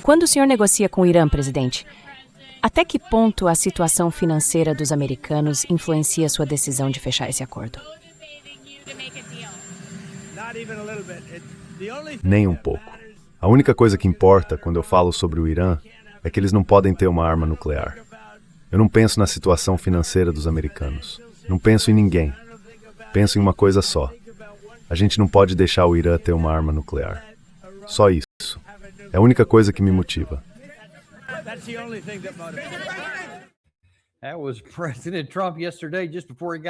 Quando o senhor negocia com o Irã, presidente, até que ponto a situação financeira dos americanos influencia sua decisão de fechar esse acordo? Nem um pouco. A única coisa que importa quando eu falo sobre o Irã é que eles não podem ter uma arma nuclear. Eu não penso na situação financeira dos americanos. Não penso em ninguém. Penso em uma coisa só. A gente não pode deixar o Irã ter uma arma nuclear. Só isso. É a única coisa que me motiva.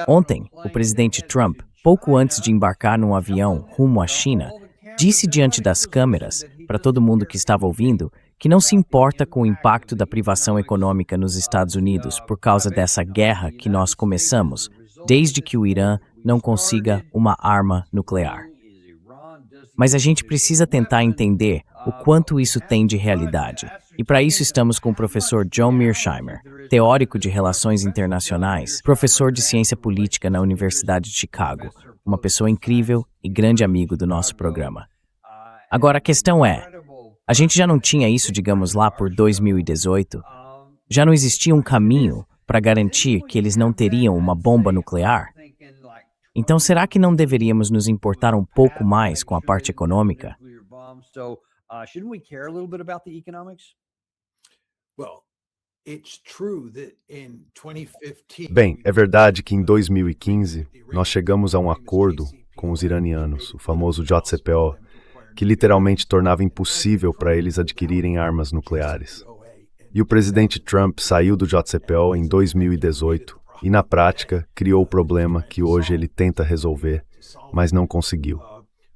Ontem, o presidente Trump, pouco antes de embarcar num avião rumo à China, disse diante das câmeras, para todo mundo que estava ouvindo, que não se importa com o impacto da privação econômica nos Estados Unidos por causa dessa guerra que nós começamos, desde que o Irã não consiga uma arma nuclear. Mas a gente precisa tentar entender o quanto isso tem de realidade. E para isso estamos com o professor John Mearsheimer, teórico de Relações Internacionais, professor de Ciência Política na Universidade de Chicago, uma pessoa incrível e grande amigo do nosso programa. Agora a questão é, a gente já não tinha isso, digamos lá, por 2018? Já não existia um caminho para garantir que eles não teriam uma bomba nuclear? Então será que não deveríamos nos importar um pouco mais com a parte econômica? Bem, é verdade que em 2015 nós chegamos a um acordo com os iranianos, o famoso JCPOA, que literalmente tornava impossível para eles adquirirem armas nucleares. E o presidente Trump saiu do JCPOA em 2018 e, na prática, criou o problema que hoje ele tenta resolver, mas não conseguiu.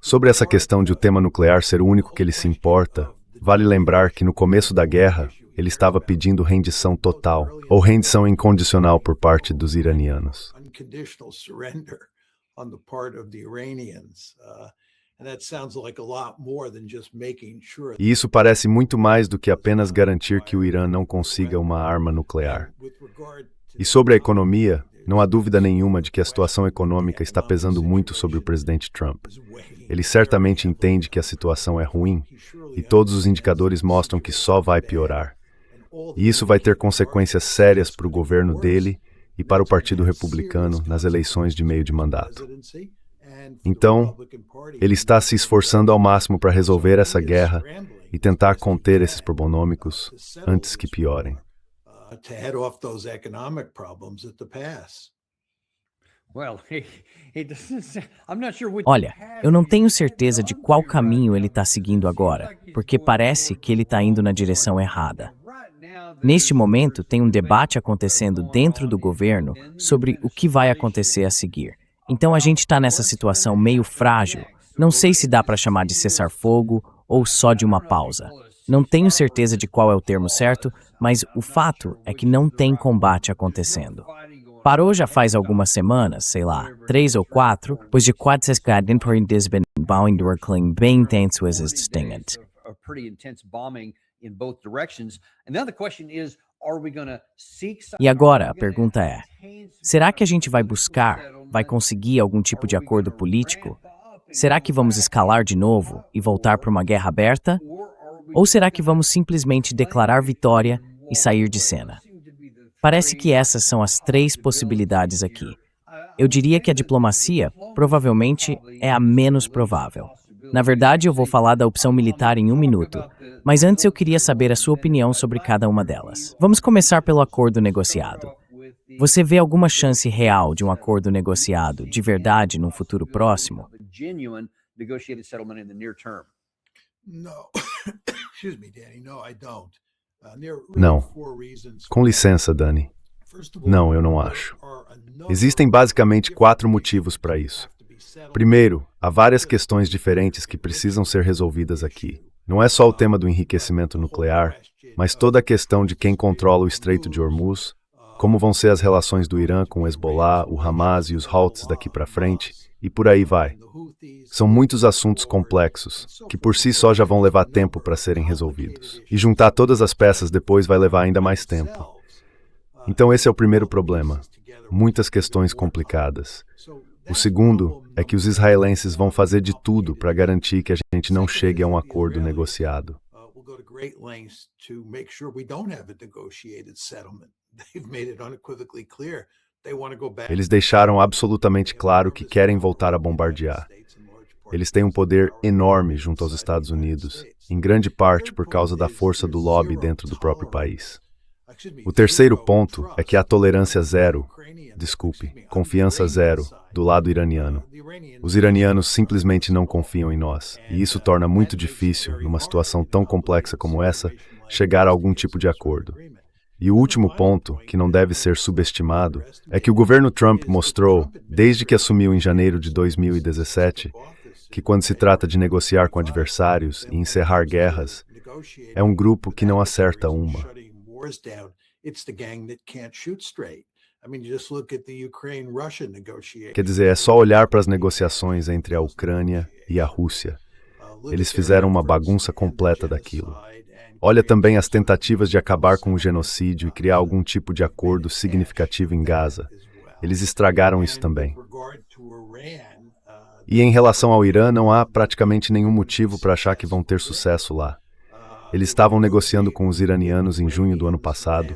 Sobre essa questão de o tema nuclear ser o único que ele se importa, vale lembrar que no começo da guerra, ele estava pedindo rendição total, ou rendição incondicional por parte dos iranianos. E isso parece muito mais do que apenas garantir que o Irã não consiga uma arma nuclear. E sobre a economia, não há dúvida nenhuma de que a situação econômica está pesando muito sobre o presidente Trump. Ele certamente entende que a situação é ruim e todos os indicadores mostram que só vai piorar. E isso vai ter consequências sérias para o governo dele e para o Partido Republicano nas eleições de meio de mandato. Então, ele está se esforçando ao máximo para resolver essa guerra e tentar conter esses problemômicos antes que piorem. Olha, eu não tenho certeza de qual caminho ele está seguindo agora, porque parece que ele está indo na direção errada. Neste momento, tem um debate acontecendo dentro do governo sobre o que vai acontecer a seguir. Então a gente está nessa situação meio frágil. Não sei se dá para chamar de cessar-fogo ou só de uma pausa. Não tenho certeza de qual é o termo certo, mas o fato é que não tem combate acontecendo. Parou já faz algumas semanas, sei lá, 3 ou 4, pois de quase escadem por indesbenbauendurkling bem intenso existingent. E agora a pergunta é, será que a gente vai conseguir algum tipo de acordo político? Será que vamos escalar de novo e voltar para uma guerra aberta? Ou será que vamos simplesmente declarar vitória e sair de cena? Parece que essas são as 3 possibilidades aqui. Eu diria que a diplomacia provavelmente é a menos provável. Na verdade, eu vou falar da opção militar em 1 minuto, mas antes eu queria saber a sua opinião sobre cada uma delas. Vamos começar pelo acordo negociado. Você vê alguma chance real de um acordo negociado de verdade num futuro próximo? Não. Com licença, Dani. Não, eu não acho. Existem basicamente 4 motivos para isso. Primeiro, há várias questões diferentes que precisam ser resolvidas aqui. Não é só o tema do enriquecimento nuclear, mas toda a questão de quem controla o Estreito de Hormuz, como vão ser as relações do Irã com o Hezbollah, o Hamas e os Houthis daqui para frente, e por aí vai. São muitos assuntos complexos, que por si só já vão levar tempo para serem resolvidos. E juntar todas as peças depois vai levar ainda mais tempo. Então esse é o primeiro problema. Muitas questões complicadas. O segundo é que os israelenses vão fazer de tudo para garantir que a gente não chegue a um acordo negociado. Eles deixaram absolutamente claro que querem voltar a bombardear. Eles têm um poder enorme junto aos Estados Unidos, em grande parte por causa da força do lobby dentro do próprio país. O terceiro ponto é que há confiança zero do lado iraniano. Os iranianos simplesmente não confiam em nós, e isso torna muito difícil, numa situação tão complexa como essa, chegar a algum tipo de acordo. E o último ponto, que não deve ser subestimado, é que o governo Trump mostrou, desde que assumiu em janeiro de 2017, que quando se trata de negociar com adversários e encerrar guerras, é um grupo que não acerta uma. Quer dizer, é só olhar para as negociações entre a Ucrânia e a Rússia. Eles fizeram uma bagunça completa daquilo. Olha também as tentativas de acabar com o genocídio e criar algum tipo de acordo significativo em Gaza. Eles estragaram isso também. E em relação ao Irã, não há praticamente nenhum motivo para achar que vão ter sucesso lá. Eles estavam negociando com os iranianos em junho do ano passado,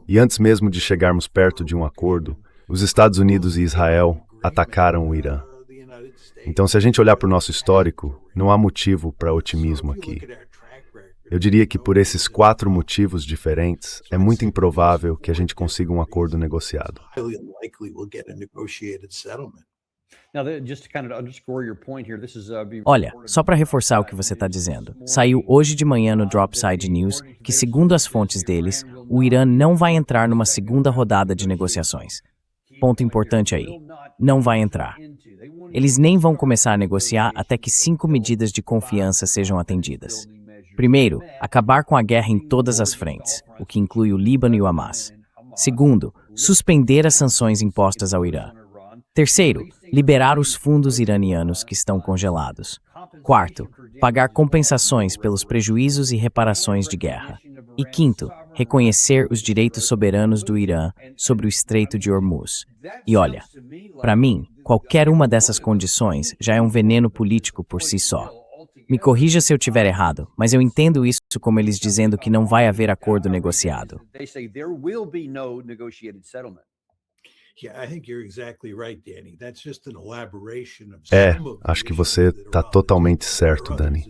e antes mesmo de chegarmos perto de um acordo, os Estados Unidos e Israel atacaram o Irã. Então, se a gente olhar para o nosso histórico, não há motivo para otimismo aqui. Eu diria que por esses 4 motivos diferentes, é muito improvável que a gente consiga um acordo negociado. Olha, só para reforçar o que você está dizendo, saiu hoje de manhã no Dropside News que, segundo as fontes deles, o Irã não vai entrar numa segunda rodada de negociações. Ponto importante aí, não vai entrar. Eles nem vão começar a negociar até que 5 medidas de confiança sejam atendidas. Primeiro, acabar com a guerra em todas as frentes, o que inclui o Líbano e o Hamas. Segundo, suspender as sanções impostas ao Irã. Terceiro, liberar os fundos iranianos que estão congelados. Quarto, pagar compensações pelos prejuízos e reparações de guerra. E quinto, reconhecer os direitos soberanos do Irã sobre o Estreito de Hormuz. E olha, para mim, qualquer uma dessas condições já é um veneno político por si só. Me corrija se eu estiver errado, mas eu entendo isso como eles dizendo que não vai haver acordo negociado. Acho que você está totalmente certo, Dani.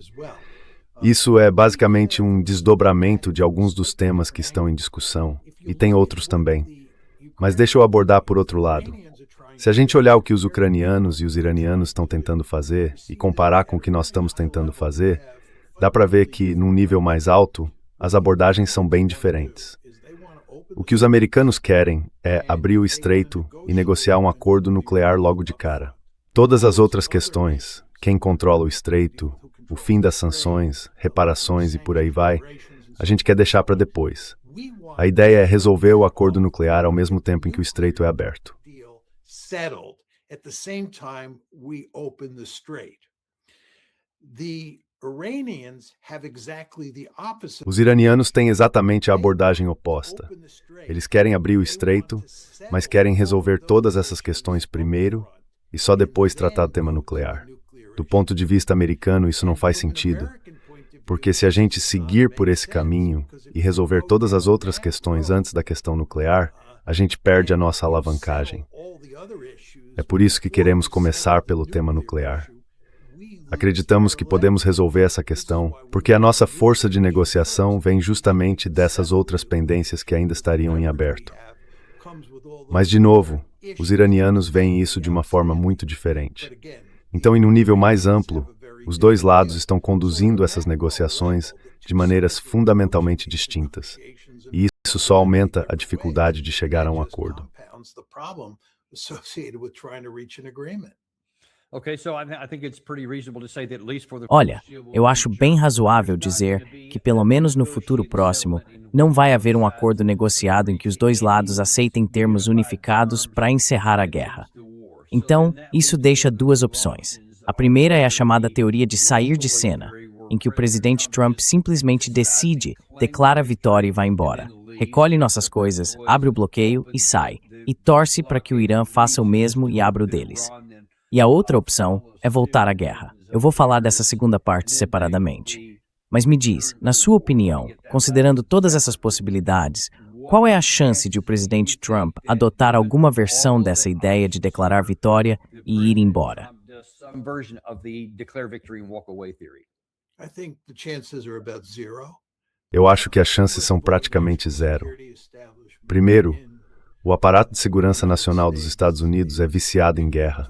Isso é basicamente um desdobramento de alguns dos temas que estão em discussão, e tem outros também. Mas deixa eu abordar por outro lado. Se a gente olhar o que os ucranianos e os iranianos estão tentando fazer e comparar com o que nós estamos tentando fazer, dá para ver que, num nível mais alto, as abordagens são bem diferentes. O que os americanos querem é abrir o estreito e negociar um acordo nuclear logo de cara. Todas as outras questões, quem controla o estreito, o fim das sanções, reparações e por aí vai, a gente quer deixar para depois. A ideia é resolver o acordo nuclear ao mesmo tempo em que o estreito é aberto. Os iranianos têm exatamente a abordagem oposta. Eles querem abrir o estreito, mas querem resolver todas essas questões primeiro e só depois tratar do tema nuclear. Do ponto de vista americano, isso não faz sentido, porque se a gente seguir por esse caminho e resolver todas as outras questões antes da questão nuclear, a gente perde a nossa alavancagem. É por isso que queremos começar pelo tema nuclear. Acreditamos que podemos resolver essa questão, porque a nossa força de negociação vem justamente dessas outras pendências que ainda estariam em aberto. Mas, de novo, os iranianos veem isso de uma forma muito diferente. Então, em um nível mais amplo, os dois lados estão conduzindo essas negociações de maneiras fundamentalmente distintas. E isso só aumenta a dificuldade de chegar a um acordo. Olha, eu acho bem razoável dizer que, pelo menos no futuro próximo, não vai haver um acordo negociado em que os dois lados aceitem termos unificados para encerrar a guerra. Então, isso deixa 2 opções. A primeira é a chamada teoria de sair de cena, em que o presidente Trump simplesmente decide, declara a vitória e vai embora. Recolhe nossas coisas, abre o bloqueio e sai, e torce para que o Irã faça o mesmo e abra o deles. E a outra opção é voltar à guerra. Eu vou falar dessa segunda parte separadamente. Mas me diz, na sua opinião, considerando todas essas possibilidades, qual é a chance de o presidente Trump adotar alguma versão dessa ideia de declarar vitória e ir embora? Eu acho que as chances são praticamente zero. Primeiro, o aparato de segurança nacional dos Estados Unidos é viciado em guerra.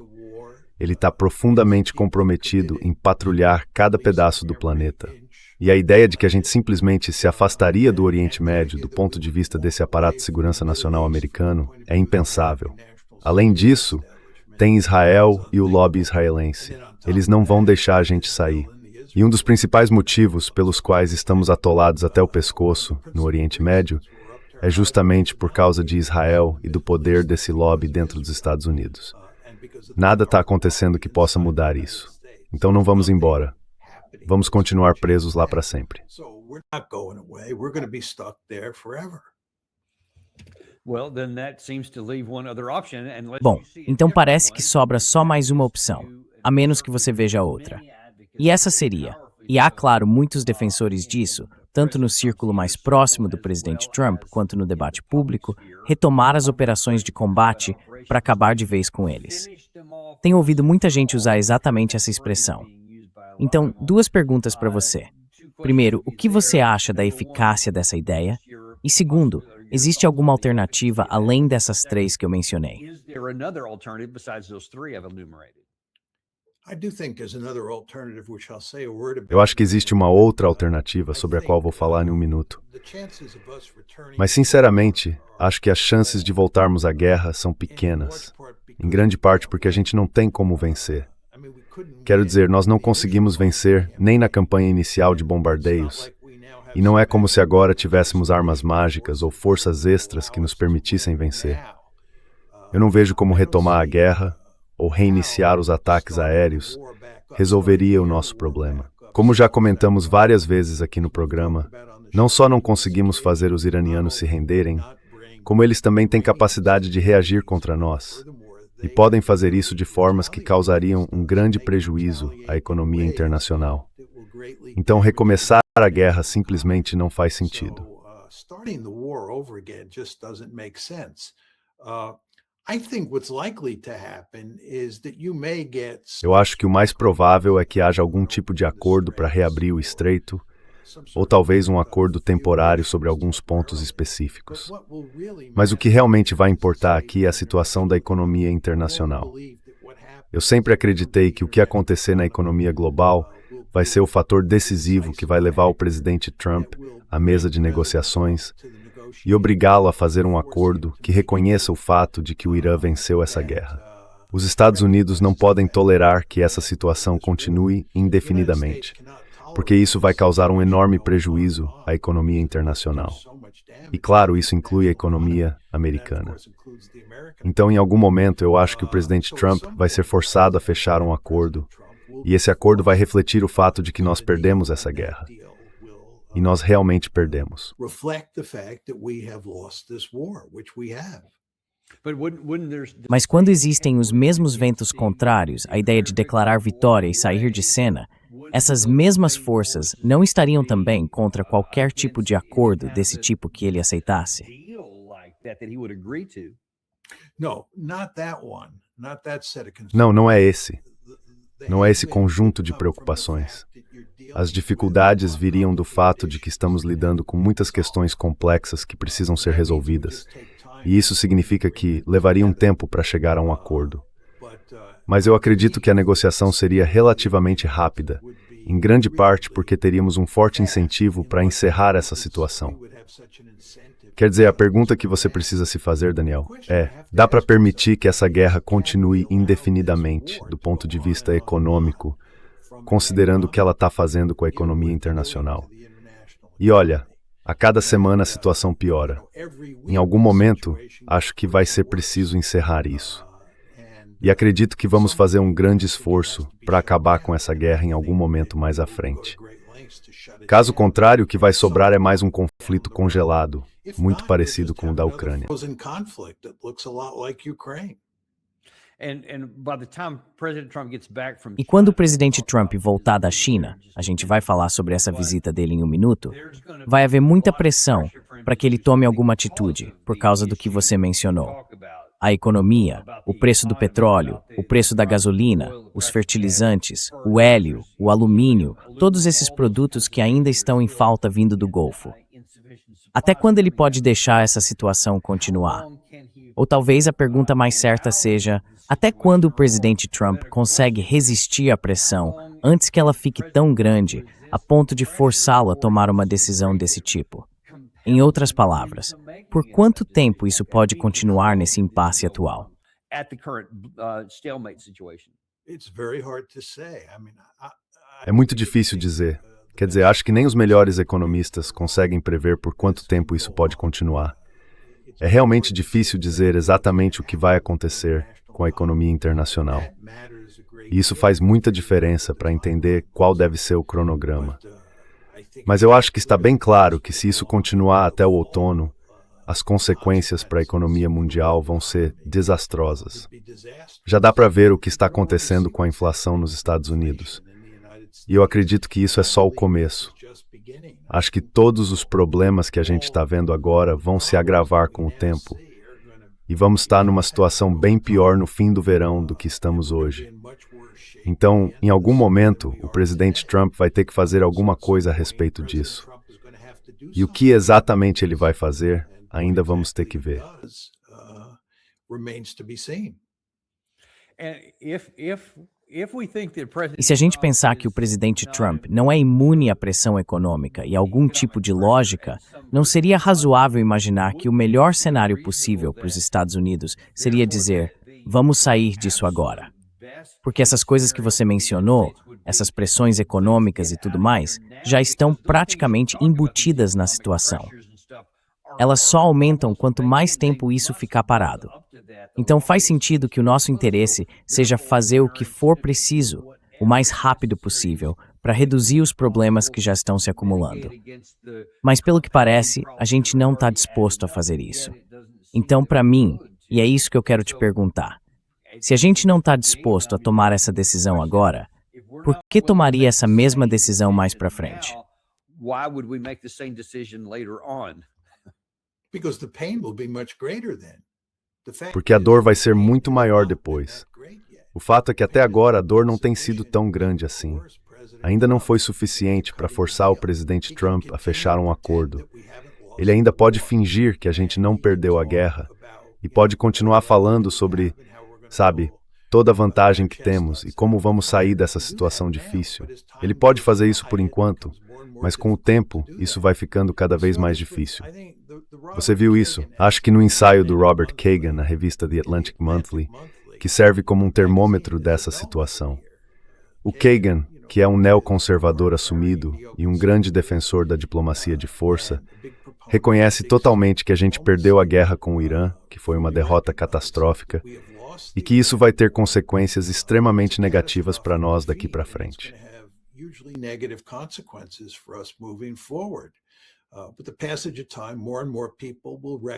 Ele está profundamente comprometido em patrulhar cada pedaço do planeta. E a ideia de que a gente simplesmente se afastaria do Oriente Médio do ponto de vista desse aparato de segurança nacional americano é impensável. Além disso, tem Israel e o lobby israelense. Eles não vão deixar a gente sair. E um dos principais motivos pelos quais estamos atolados até o pescoço no Oriente Médio é justamente por causa de Israel e do poder desse lobby dentro dos Estados Unidos. Nada está acontecendo que possa mudar isso. Então não vamos embora. Vamos continuar presos lá para sempre. Bom, então parece que sobra só mais uma opção, a menos que você veja outra. E essa seria, e há, claro, muitos defensores disso, tanto no círculo mais próximo do presidente Trump quanto no debate público, retomar as operações de combate para acabar de vez com eles. Tenho ouvido muita gente usar exatamente essa expressão. Então, duas perguntas para você. Primeiro, o que você acha da eficácia dessa ideia? E segundo, existe alguma alternativa além dessas três que eu mencionei? Eu acho que existe uma outra alternativa sobre a qual vou falar em um minuto. Mas, sinceramente, acho que as chances de voltarmos à guerra são pequenas, em grande parte porque a gente não tem como vencer. Quero dizer, nós não conseguimos vencer nem na campanha inicial de bombardeios. E não é como se agora tivéssemos armas mágicas ou forças extras que nos permitissem vencer. Eu não vejo como retomar a guerra ou reiniciar os ataques aéreos resolveria o nosso problema. Como já comentamos várias vezes aqui no programa, não só não conseguimos fazer os iranianos se renderem, como eles também têm capacidade de reagir contra nós. E podem fazer isso de formas que causariam um grande prejuízo à economia internacional. Então, recomeçar a guerra simplesmente não faz sentido. Eu acho que o mais provável é que haja algum tipo de acordo para reabrir o estreito, ou talvez um acordo temporário sobre alguns pontos específicos. Mas o que realmente vai importar aqui é a situação da economia internacional. Eu sempre acreditei que o que acontecer na economia global vai ser o fator decisivo que vai levar o presidente Trump à mesa de negociações e obrigá-lo a fazer um acordo que reconheça o fato de que o Irã venceu essa guerra. Os Estados Unidos não podem tolerar que essa situação continue indefinidamente, porque isso vai causar um enorme prejuízo à economia internacional. E claro, isso inclui a economia americana. Então, em algum momento, eu acho que o presidente Trump vai ser forçado a fechar um acordo, e esse acordo vai refletir o fato de que nós perdemos essa guerra. E nós realmente perdemos. Mas quando existem os mesmos ventos contrários, a ideia de declarar vitória e sair de cena, essas mesmas forças não estariam também contra qualquer tipo de acordo desse tipo que ele aceitasse? Não, não é esse. Não é esse conjunto de preocupações. As dificuldades viriam do fato de que estamos lidando com muitas questões complexas que precisam ser resolvidas. E isso significa que levaria um tempo para chegar a um acordo. Mas eu acredito que a negociação seria relativamente rápida, em grande parte porque teríamos um forte incentivo para encerrar essa situação. Quer dizer, a pergunta que você precisa se fazer, Daniel, dá para permitir que essa guerra continue indefinidamente, do ponto de vista econômico, considerando o que ela está fazendo com a economia internacional? E olha, a cada semana a situação piora. Em algum momento, acho que vai ser preciso encerrar isso. E acredito que vamos fazer um grande esforço para acabar com essa guerra em algum momento mais à frente. Caso contrário, o que vai sobrar é mais um conflito congelado, muito parecido com o da Ucrânia. E quando o presidente Trump voltar da China, a gente vai falar sobre essa visita dele em um minuto, vai haver muita pressão para que ele tome alguma atitude, por causa do que você mencionou. A economia, o preço do petróleo, o preço da gasolina, os fertilizantes, o hélio, o alumínio, todos esses produtos que ainda estão em falta vindo do Golfo. Até quando ele pode deixar essa situação continuar? Ou talvez a pergunta mais certa seja, até quando o presidente Trump consegue resistir à pressão antes que ela fique tão grande a ponto de forçá-lo a tomar uma decisão desse tipo? Em outras palavras, por quanto tempo isso pode continuar nesse impasse atual? É muito difícil dizer. Quer dizer, acho que nem os melhores economistas conseguem prever por quanto tempo isso pode continuar. É realmente difícil dizer exatamente o que vai acontecer com a economia internacional. E isso faz muita diferença para entender qual deve ser o cronograma. Mas eu acho que está bem claro que se isso continuar até o outono, as consequências para a economia mundial vão ser desastrosas. Já dá para ver o que está acontecendo com a inflação nos Estados Unidos. E eu acredito que isso é só o começo. Acho que todos os problemas que a gente está vendo agora vão se agravar com o tempo. E vamos estar numa situação bem pior no fim do verão do que estamos hoje. Então, em algum momento, o presidente Trump vai ter que fazer alguma coisa a respeito disso. E o que exatamente ele vai fazer, ainda vamos ter que ver. E se a gente pensar que o presidente Trump não é imune à pressão econômica e algum tipo de lógica, não seria razoável imaginar que o melhor cenário possível para os Estados Unidos seria dizer, vamos sair disso agora. Porque essas coisas que você mencionou, essas pressões econômicas e tudo mais, já estão praticamente embutidas na situação. Elas só aumentam quanto mais tempo isso ficar parado. Então faz sentido que o nosso interesse seja fazer o que for preciso, o mais rápido possível, para reduzir os problemas que já estão se acumulando. Mas pelo que parece, a gente não está disposto a fazer isso. Então, para mim, e é isso que eu quero te perguntar, se a gente não está disposto a tomar essa decisão agora, por que tomaria essa mesma decisão mais para frente? Porque a dor vai ser muito maior depois. O fato é que até agora a dor não tem sido tão grande assim. Ainda não foi suficiente para forçar o presidente Trump a fechar um acordo. Ele ainda pode fingir que a gente não perdeu a guerra e pode continuar falando sobre, sabe, toda a vantagem que temos e como vamos sair dessa situação difícil. Ele pode fazer isso por enquanto, mas com o tempo isso vai ficando cada vez mais difícil. Você viu isso? Acho que no ensaio do Robert Kagan na revista The Atlantic Monthly, que serve como um termômetro dessa situação. O Kagan, que é um neoconservador assumido e um grande defensor da diplomacia de força, reconhece totalmente que a gente perdeu a guerra com o Irã, que foi uma derrota catastrófica, e que isso vai ter consequências extremamente negativas para nós daqui para frente.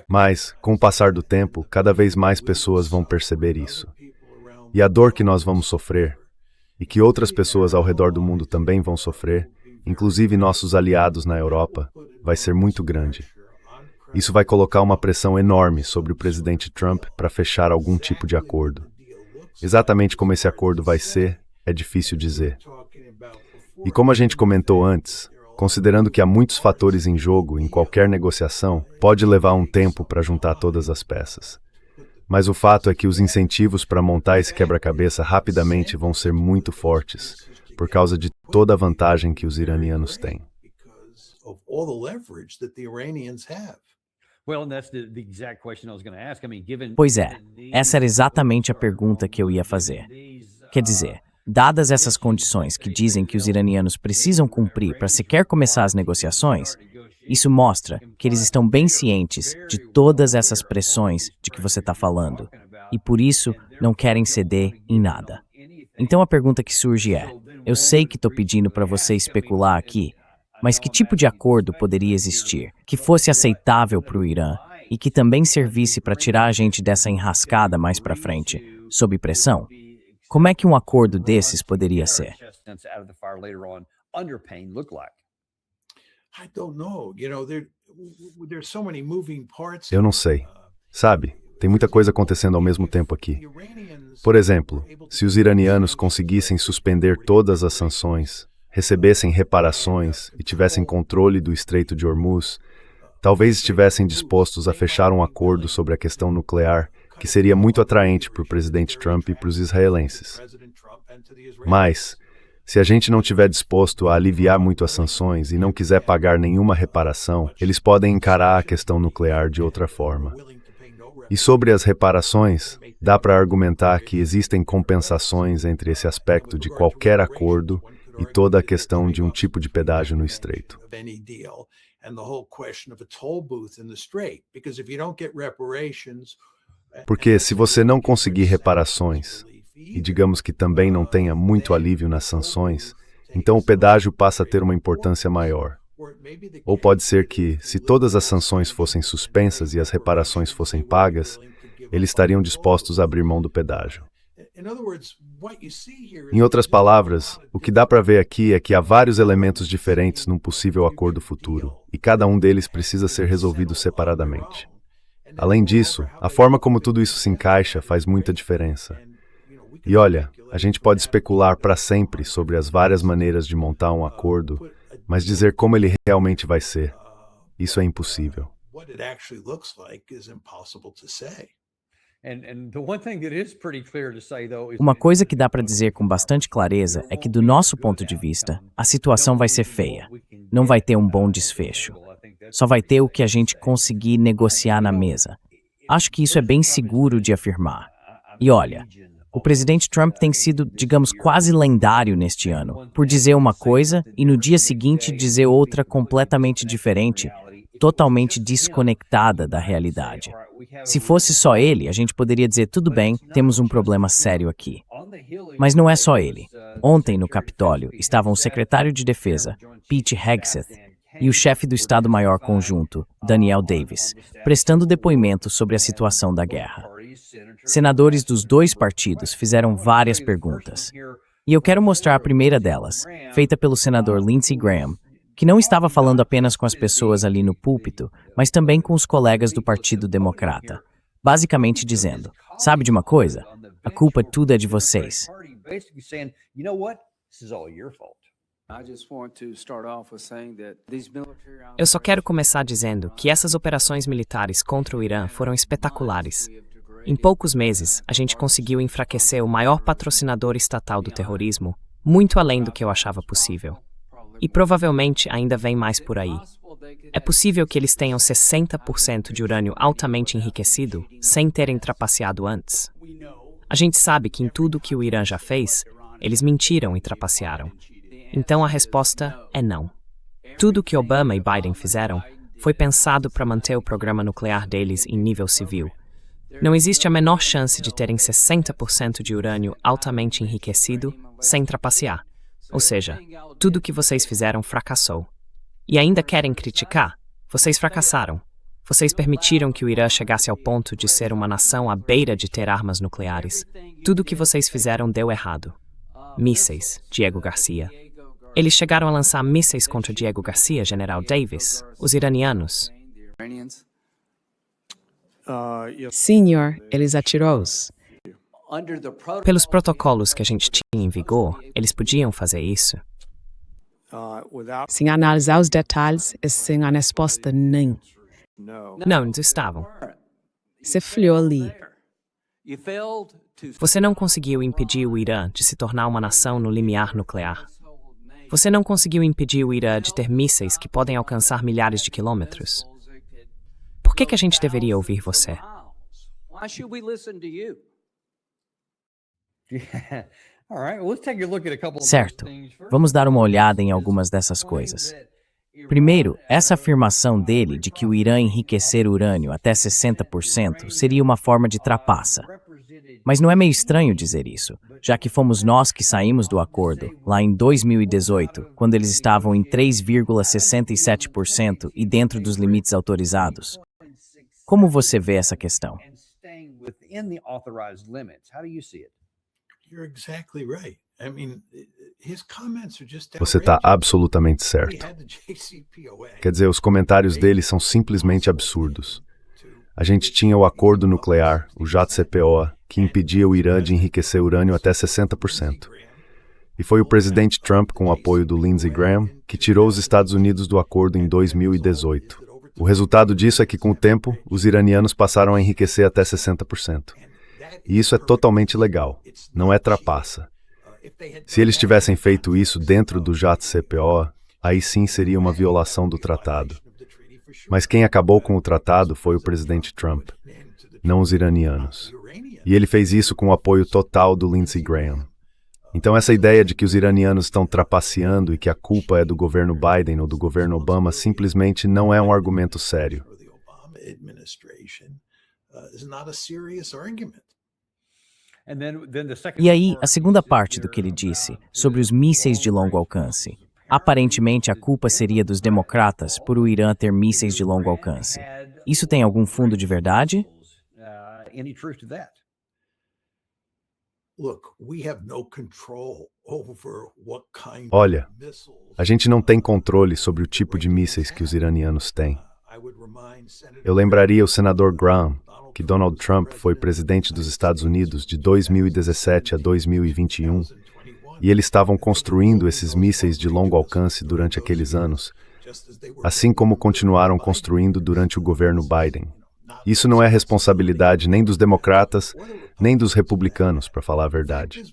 Mas, com o passar do tempo, cada vez mais pessoas vão perceber isso. E a dor que nós vamos sofrer, e que outras pessoas ao redor do mundo também vão sofrer, inclusive nossos aliados na Europa, vai ser muito grande. Isso vai colocar uma pressão enorme sobre o presidente Trump para fechar algum tipo de acordo. Exatamente como esse acordo vai ser, é difícil dizer. E como a gente comentou antes, considerando que há muitos fatores em jogo em qualquer negociação, pode levar um tempo para juntar todas as peças. Mas o fato é que os incentivos para montar esse quebra-cabeça rapidamente vão ser muito fortes, por causa de toda a vantagem que os iranianos têm. Pois é, essa era exatamente a pergunta que eu ia fazer. Quer dizer, dadas essas condições que dizem que os iranianos precisam cumprir para sequer começar as negociações, isso mostra que eles estão bem cientes de todas essas pressões de que você está falando, e por isso não querem ceder em nada. Então a pergunta que surge é, eu sei que estou pedindo para você especular aqui, mas que tipo de acordo poderia existir que fosse aceitável para o Irã e que também servisse para tirar a gente dessa enrascada mais para frente, sob pressão? Como é que um acordo desses poderia ser? Eu não sei. Sabe, tem muita coisa acontecendo ao mesmo tempo aqui. Por exemplo, se os iranianos conseguissem suspender todas as sanções, recebessem reparações e tivessem controle do Estreito de Hormuz, talvez estivessem dispostos a fechar um acordo sobre a questão nuclear, que seria muito atraente para o presidente Trump e para os israelenses. Mas, se a gente não estiver disposto a aliviar muito as sanções e não quiser pagar nenhuma reparação, eles podem encarar a questão nuclear de outra forma. E sobre as reparações, dá para argumentar que existem compensações entre esse aspecto de qualquer acordo e toda a questão de um tipo de pedágio no estreito. Porque se você não conseguir reparações, e digamos que também não tenha muito alívio nas sanções, então o pedágio passa a ter uma importância maior. Ou pode ser que, se todas as sanções fossem suspensas e as reparações fossem pagas, eles estariam dispostos a abrir mão do pedágio. Em outras palavras, o que dá para ver aqui é que há vários elementos diferentes num possível acordo futuro, e cada um deles precisa ser resolvido separadamente. Além disso, a forma como tudo isso se encaixa faz muita diferença. E olha, a gente pode especular para sempre sobre as várias maneiras de montar um acordo, mas dizer como ele realmente vai ser, isso é impossível. Uma coisa que dá para dizer com bastante clareza é que, do nosso ponto de vista, a situação vai ser feia. Não vai ter um bom desfecho. Só vai ter o que a gente conseguir negociar na mesa. Acho que isso é bem seguro de afirmar. E olha, o presidente Trump tem sido, digamos, quase lendário neste ano, por dizer uma coisa e no dia seguinte dizer outra completamente diferente, totalmente desconectada da realidade. Se fosse só ele, a gente poderia dizer, tudo bem, temos um problema sério aqui. Mas não é só ele. Ontem, no Capitólio, estavam o secretário de Defesa, Pete Hegseth, e o chefe do Estado-Maior Conjunto, Daniel Davis, prestando depoimento sobre a situação da guerra. Senadores dos dois partidos fizeram várias perguntas. E eu quero mostrar a primeira delas, feita pelo senador Lindsey Graham, que não estava falando apenas com as pessoas ali no púlpito, mas também com os colegas do Partido Democrata. Basicamente dizendo, sabe de uma coisa? A culpa tudo é de vocês. Eu só quero começar dizendo que essas operações militares contra o Irã foram espetaculares. Em poucos meses, a gente conseguiu enfraquecer o maior patrocinador estatal do terrorismo, muito além do que eu achava possível. E provavelmente ainda vem mais por aí. É possível que eles tenham 60% de urânio altamente enriquecido sem terem trapaceado antes. A gente sabe que em tudo que o Irã já fez, eles mentiram e trapacearam. Então a resposta é não. Tudo que Obama e Biden fizeram foi pensado para manter o programa nuclear deles em nível civil. Não existe a menor chance de terem 60% de urânio altamente enriquecido sem trapacear. Ou seja, tudo que vocês fizeram fracassou. E ainda querem criticar? Vocês fracassaram. Vocês permitiram que o Irã chegasse ao ponto de ser uma nação à beira de ter armas nucleares. Tudo que vocês fizeram deu errado. Mísseis, Diego Garcia. Eles chegaram a lançar mísseis contra Diego Garcia, General Davis, os iranianos. Senhor, eles atirou-os. Pelos protocolos que a gente tinha em vigor, eles podiam fazer isso. Sem analisar os detalhes e sem a resposta nem. Não, eles estavam. Você falhou ali. Você não conseguiu impedir o Irã de se tornar uma nação no limiar nuclear. Você não conseguiu impedir o Irã de ter mísseis que podem alcançar milhares de quilômetros. Por que a gente deveria ouvir você? Certo. Vamos dar uma olhada em algumas dessas coisas. Primeiro, essa afirmação dele de que o Irã enriquecer urânio até 60% seria uma forma de trapaça. Mas não é meio estranho dizer isso, já que fomos nós que saímos do acordo, lá em 2018, quando eles estavam em 3,67% e dentro dos limites autorizados. Como você vê essa questão? within the authorized limits. How do you see it? You're exactly right. I mean, his comments are just Você está outrageous. absolutamente We certo. had the JCPOA. Quer dizer, os comentários dele são simplesmente absurdos. A gente tinha o acordo nuclear, o JCPOA, que impedia o Irã de enriquecer urânio até 60%. E foi o presidente Trump, com o apoio do Lindsey Graham, que tirou os Estados Unidos do acordo em 2018. O resultado disso é que, com o tempo, os iranianos passaram a enriquecer até 60%. E isso é totalmente legal, não é trapaça. Se eles tivessem feito isso dentro do JCPOA, aí sim seria uma violação do tratado. Mas quem acabou com o tratado foi o presidente Trump, não os iranianos. E ele fez isso com o apoio total do Lindsey Graham. Então essa ideia de que os iranianos estão trapaceando e que a culpa é do governo Biden ou do governo Obama simplesmente não é um argumento sério. E aí, a segunda parte do que ele disse, sobre os mísseis de longo alcance. Aparentemente, a culpa seria dos democratas por o Irã ter mísseis de longo alcance. Isso tem algum fundo de verdade? Any truth to that? Olha, a gente não tem controle sobre o tipo de mísseis que os iranianos têm. Eu lembraria o senador Graham, que Donald Trump foi presidente dos Estados Unidos de 2017 a 2021, e eles estavam construindo esses mísseis de longo alcance durante aqueles anos, assim como continuaram construindo durante o governo Biden. Isso não é responsabilidade nem dos democratas, nem dos republicanos, para falar a verdade.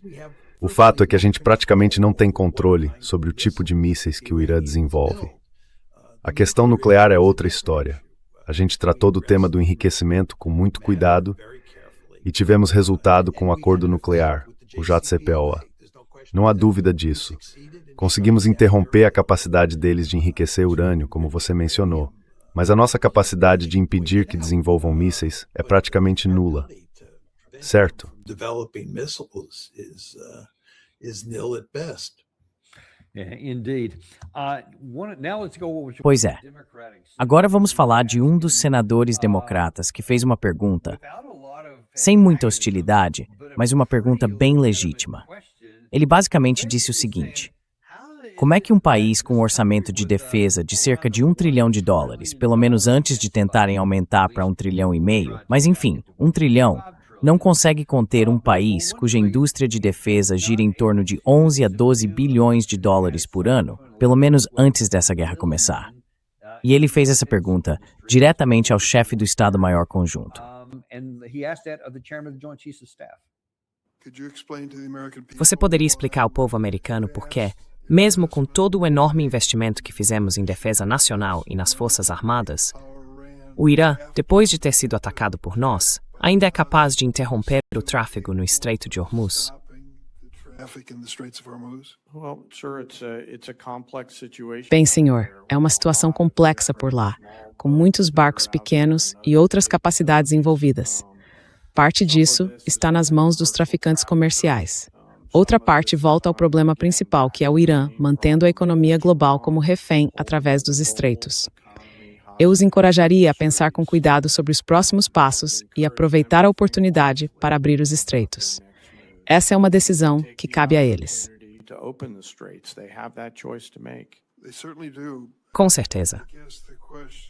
O fato é que a gente praticamente não tem controle sobre o tipo de mísseis que o Irã desenvolve. A questão nuclear é outra história. A gente tratou do tema do enriquecimento com muito cuidado e tivemos resultado com o acordo nuclear, o JCPOA. Não há dúvida disso. Conseguimos interromper a capacidade deles de enriquecer urânio, como você mencionou. Mas a nossa capacidade de impedir que desenvolvam mísseis é praticamente nula. Certo? Pois é. Agora vamos falar de um dos senadores democratas que fez uma pergunta, sem muita hostilidade, mas uma pergunta bem legítima. Ele basicamente disse o seguinte: como é que um país com um orçamento de defesa de cerca de $1 trilhão, pelo menos antes de tentarem aumentar para $1,5 trilhão, mas enfim, $1 trilhão, não consegue conter um país cuja indústria de defesa gira em torno de 11 a 12 bilhões de dólares por ano, pelo menos antes dessa guerra começar? E ele fez essa pergunta diretamente ao chefe do Estado-Maior Conjunto. Você poderia explicar ao povo americano por que, mesmo com todo o enorme investimento que fizemos em defesa nacional e nas Forças Armadas, o Irã, depois de ter sido atacado por nós, ainda é capaz de interromper o tráfego no Estreito de Hormuz? Bem, senhor, é uma situação complexa por lá, com muitos barcos pequenos e outras capacidades envolvidas. Parte disso está nas mãos dos traficantes comerciais. Outra parte volta ao problema principal, que é o Irã, mantendo a economia global como refém através dos estreitos. Eu os encorajaria a pensar com cuidado sobre os próximos passos e aproveitar a oportunidade para abrir os estreitos. Essa é uma decisão que cabe a eles. Com certeza.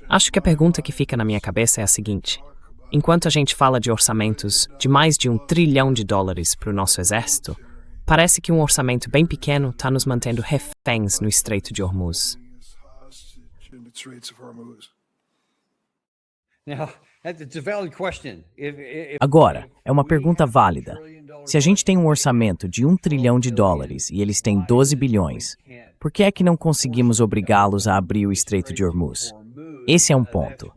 Acho que a pergunta que fica na minha cabeça é a seguinte: enquanto a gente fala de orçamentos de mais de $1 trilhão para o nosso exército, parece que um orçamento bem pequeno está nos mantendo reféns no Estreito de Hormuz. Agora, é uma pergunta válida. Se a gente tem um orçamento de $1 trilhão e eles têm 12 bilhões, por que é que não conseguimos obrigá-los a abrir o Estreito de Hormuz? Esse é um ponto.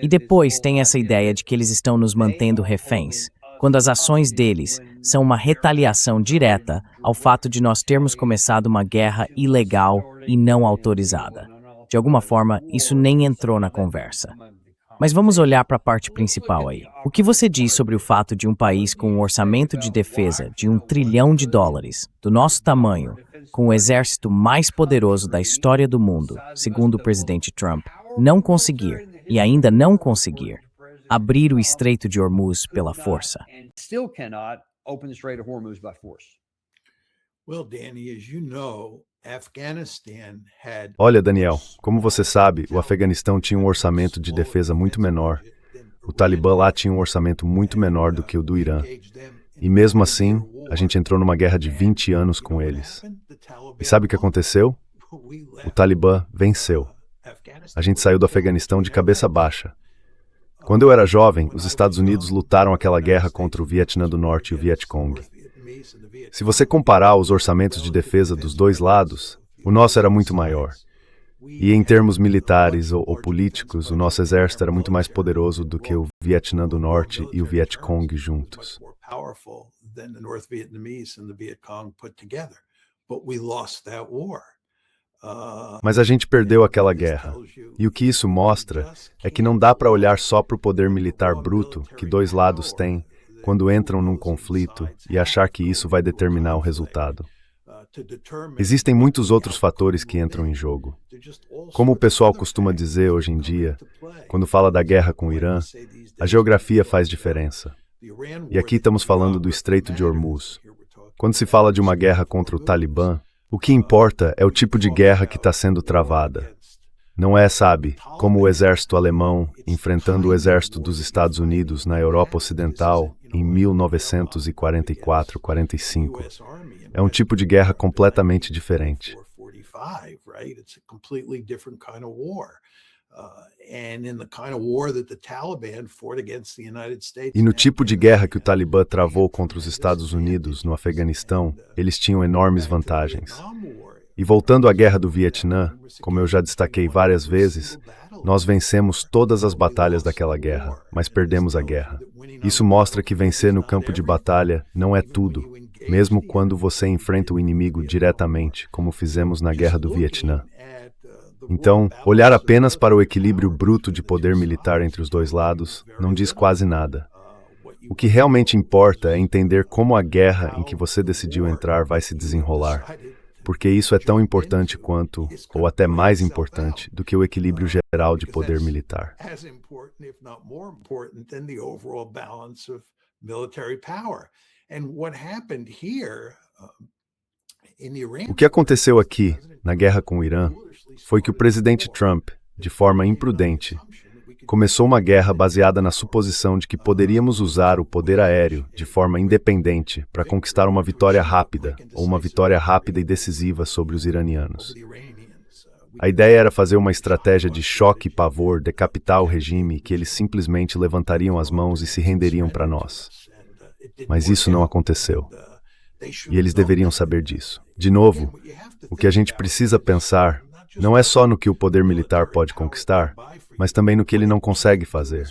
E depois tem essa ideia de que eles estão nos mantendo reféns, quando as ações deles são uma retaliação direta ao fato de nós termos começado uma guerra ilegal e não autorizada. De alguma forma, isso nem entrou na conversa. Mas vamos olhar para a parte principal aí. O que você diz sobre o fato de um país com um orçamento de defesa de $1 trilhão, do nosso tamanho, com o exército mais poderoso da história do mundo, segundo o presidente Trump, não conseguir, e ainda não conseguir, abrir o Estreito de Hormuz pela força. And still cannot open the Strait of Hormuz by force. Well, Danny, as you know, Afghanistan had Olha, Daniel, como você sabe, o Afeganistão tinha um orçamento de defesa muito menor. O Talibã lá tinha um orçamento muito menor do que o do Irã. E mesmo assim, a gente entrou numa guerra de 20 anos com eles. E sabe o que aconteceu? O Talibã venceu. A gente saiu do Afeganistão de cabeça baixa. Quando eu era jovem, os Estados Unidos lutaram aquela guerra contra o Vietnã do Norte e o Vietcong. Se você comparar os orçamentos de defesa dos dois lados, o nosso era muito maior. E em termos militares ou políticos, o nosso exército era muito mais poderoso do que o Vietnã do Norte e o Vietcong juntos. Mas a gente perdeu aquela guerra. E o que isso mostra é que não dá para olhar só para o poder militar bruto que dois lados têm quando entram num conflito e achar que isso vai determinar o resultado. Existem muitos outros fatores que entram em jogo. Como o pessoal costuma dizer hoje em dia, quando fala da guerra com o Irã, a geografia faz diferença. E aqui estamos falando do Estreito de Hormuz. Quando se fala de uma guerra contra o Talibã, o que importa é o tipo de guerra que está sendo travada. Não é, sabe, como o exército alemão enfrentando o exército dos Estados Unidos na Europa Ocidental em 1944-45. É um tipo de guerra completamente diferente. E no tipo de guerra que o Talibã travou contra os Estados Unidos no Afeganistão, eles tinham enormes vantagens. E voltando à guerra do Vietnã, como eu já destaquei várias vezes, nós vencemos todas as batalhas daquela guerra, mas perdemos a guerra. Isso mostra que vencer no campo de batalha não é tudo, mesmo quando você enfrenta o inimigo diretamente, como fizemos na guerra do Vietnã. Então, olhar apenas para o equilíbrio bruto de poder militar entre os dois lados não diz quase nada. O que realmente importa é entender como a guerra em que você decidiu entrar vai se desenrolar, porque isso é tão importante quanto, ou até mais importante, do que o equilíbrio geral de poder militar. O que aconteceu aqui, na guerra com o Irã, foi que o presidente Trump, de forma imprudente, começou uma guerra baseada na suposição de que poderíamos usar o poder aéreo de forma independente para conquistar uma vitória rápida ou uma vitória rápida e decisiva sobre os iranianos. A ideia era fazer uma estratégia de choque e pavor, decapitar o regime, que eles simplesmente levantariam as mãos e se renderiam para nós. Mas isso não aconteceu. E eles deveriam saber disso. De novo, o que a gente precisa pensar não é só no que o poder militar pode conquistar, mas também no que ele não consegue fazer.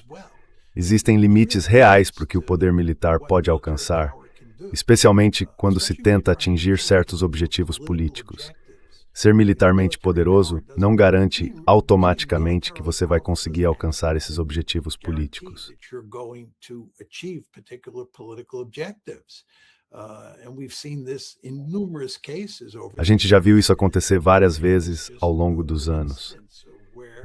Existem limites reais para o que o poder militar pode alcançar, especialmente quando se tenta atingir certos objetivos políticos. Ser militarmente poderoso não garante automaticamente que você vai conseguir alcançar esses objetivos políticos. A gente já viu isso acontecer várias vezes ao longo dos anos.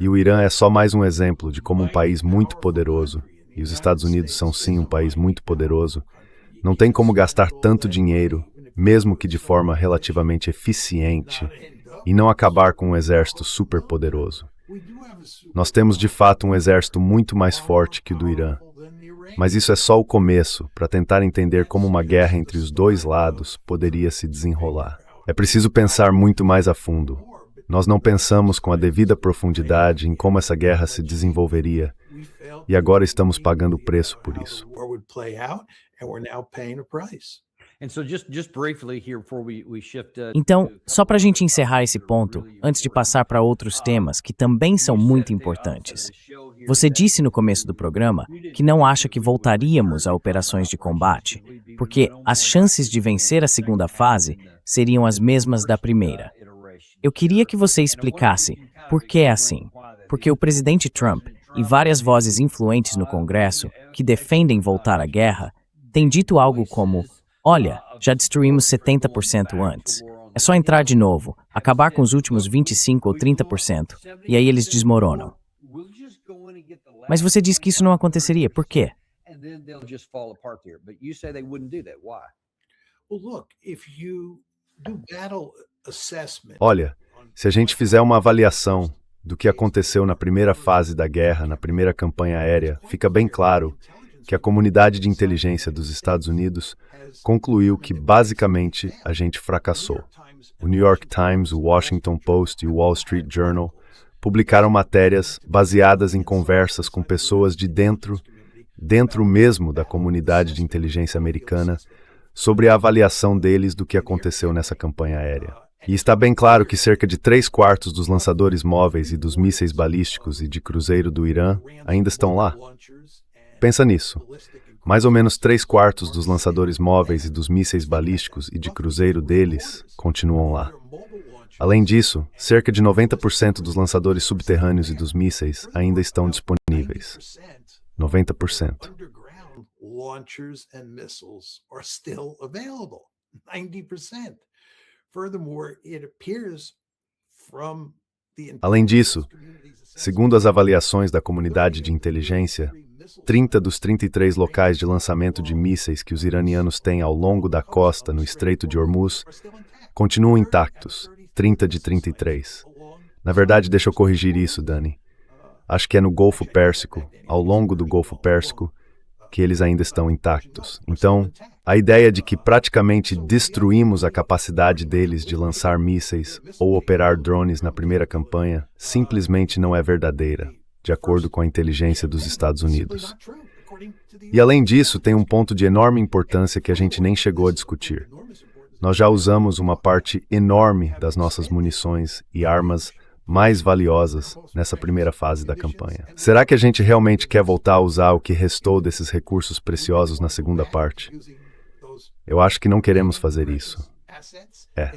E o Irã é só mais um exemplo de como um país muito poderoso, e os Estados Unidos são sim um país muito poderoso, não tem como gastar tanto dinheiro, mesmo que de forma relativamente eficiente, e não acabar com um exército superpoderoso. Nós temos de fato um exército muito mais forte que o do Irã. Mas isso é só o começo para tentar entender como uma guerra entre os dois lados poderia se desenrolar. É preciso pensar muito mais a fundo. Nós não pensamos com a devida profundidade em como essa guerra se desenvolveria, e agora estamos pagando o preço por isso. Então, só para a gente encerrar esse ponto, antes de passar para outros temas que também são muito importantes. Você disse no começo do programa que não acha que voltaríamos a operações de combate, porque as chances de vencer a segunda fase seriam as mesmas da primeira. Eu queria que você explicasse por que é assim. Porque o presidente Trump e várias vozes influentes no Congresso que defendem voltar à guerra têm dito algo como: olha, já destruímos 70% antes. É só entrar de novo, acabar com os últimos 25% ou 30%, e aí eles desmoronam. Mas você diz que isso não aconteceria, por quê? And then they'll just fall apart there. But you say they wouldn't do that. Why? Well, look, if you do battle assessment. Olha, se a gente fizer uma avaliação do que aconteceu na primeira fase da guerra, na primeira campanha aérea, fica bem claro que a comunidade de inteligência dos Estados Unidos concluiu que, basicamente, a gente fracassou. O New York Times, o Washington Post e o Wall Street Journal publicaram matérias baseadas em conversas com pessoas de dentro mesmo da comunidade de inteligência americana, sobre a avaliação deles do que aconteceu nessa campanha aérea. E está bem claro que cerca de 3/4 dos lançadores móveis e dos mísseis balísticos e de cruzeiro do Irã ainda estão lá. Pensa nisso. Mais ou menos 3/4 dos lançadores móveis e dos mísseis balísticos e de cruzeiro deles continuam lá. Além disso, cerca de 90% dos lançadores subterrâneos e dos mísseis ainda estão disponíveis. 90%. Launchers and missiles are still available. 90%. Furthermore, it appears from the Além disso, segundo as avaliações da comunidade de inteligência, 30 dos 33 locais de lançamento de mísseis que os iranianos têm ao longo da costa no Estreito de Hormuz continuam intactos. 30 de 33. Na verdade, deixa eu corrigir isso, Dani. Acho que é no Golfo Pérsico, ao longo do Golfo Pérsico, que eles ainda estão intactos. Então, a ideia de que praticamente destruímos a capacidade deles de lançar mísseis ou operar drones na primeira campanha simplesmente não é verdadeira, de acordo com a inteligência dos Estados Unidos. E além disso, tem um ponto de enorme importância que a gente nem chegou a discutir. Nós já usamos uma parte enorme das nossas munições e armas mais valiosas nessa primeira fase da campanha. Será que a gente realmente quer voltar a usar o que restou desses recursos preciosos na segunda parte? Eu acho que não queremos fazer isso. É.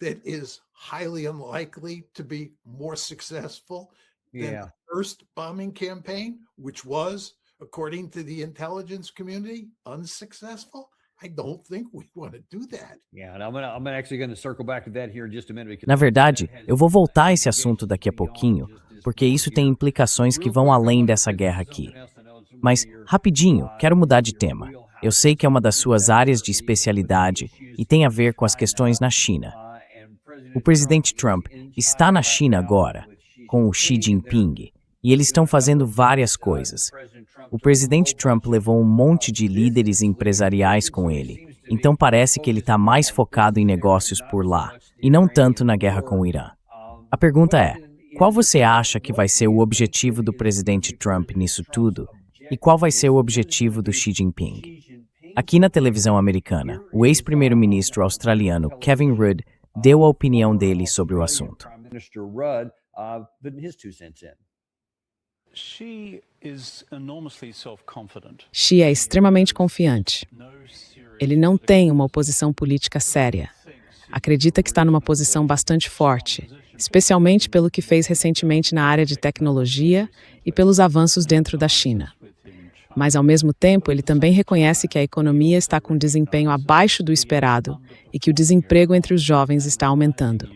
That is highly unlikely to be more successful than the first bombing campaign, which was, according to the intelligence community, unsuccessful. I don't think we want to do that. Yeah, and I'm actually going to circle back to that here in just a minute. Na verdade, eu vou voltar a esse assunto daqui a pouquinho, porque isso tem implicações que vão além dessa guerra aqui. Mas, rapidinho, quero mudar de tema. Eu sei que é uma das suas áreas de especialidade e tem a ver com as questões na China. O presidente Trump está na China agora, com o Xi Jinping, e eles estão fazendo várias coisas. O presidente Trump levou um monte de líderes empresariais com ele, então parece que ele está mais focado em negócios por lá, e não tanto na guerra com o Irã. A pergunta é, qual você acha que vai ser o objetivo do presidente Trump nisso tudo, e qual vai ser o objetivo do Xi Jinping? Aqui na televisão americana, o ex-primeiro-ministro australiano Kevin Rudd deu a opinião dele sobre o assunto. Xi é extremamente confiante. Ele não tem uma oposição política séria. Acredita que está numa posição bastante forte, especialmente pelo que fez recentemente na área de tecnologia e pelos avanços dentro da China. Mas, ao mesmo tempo, ele também reconhece que a economia está com desempenho abaixo do esperado e que o desemprego entre os jovens está aumentando.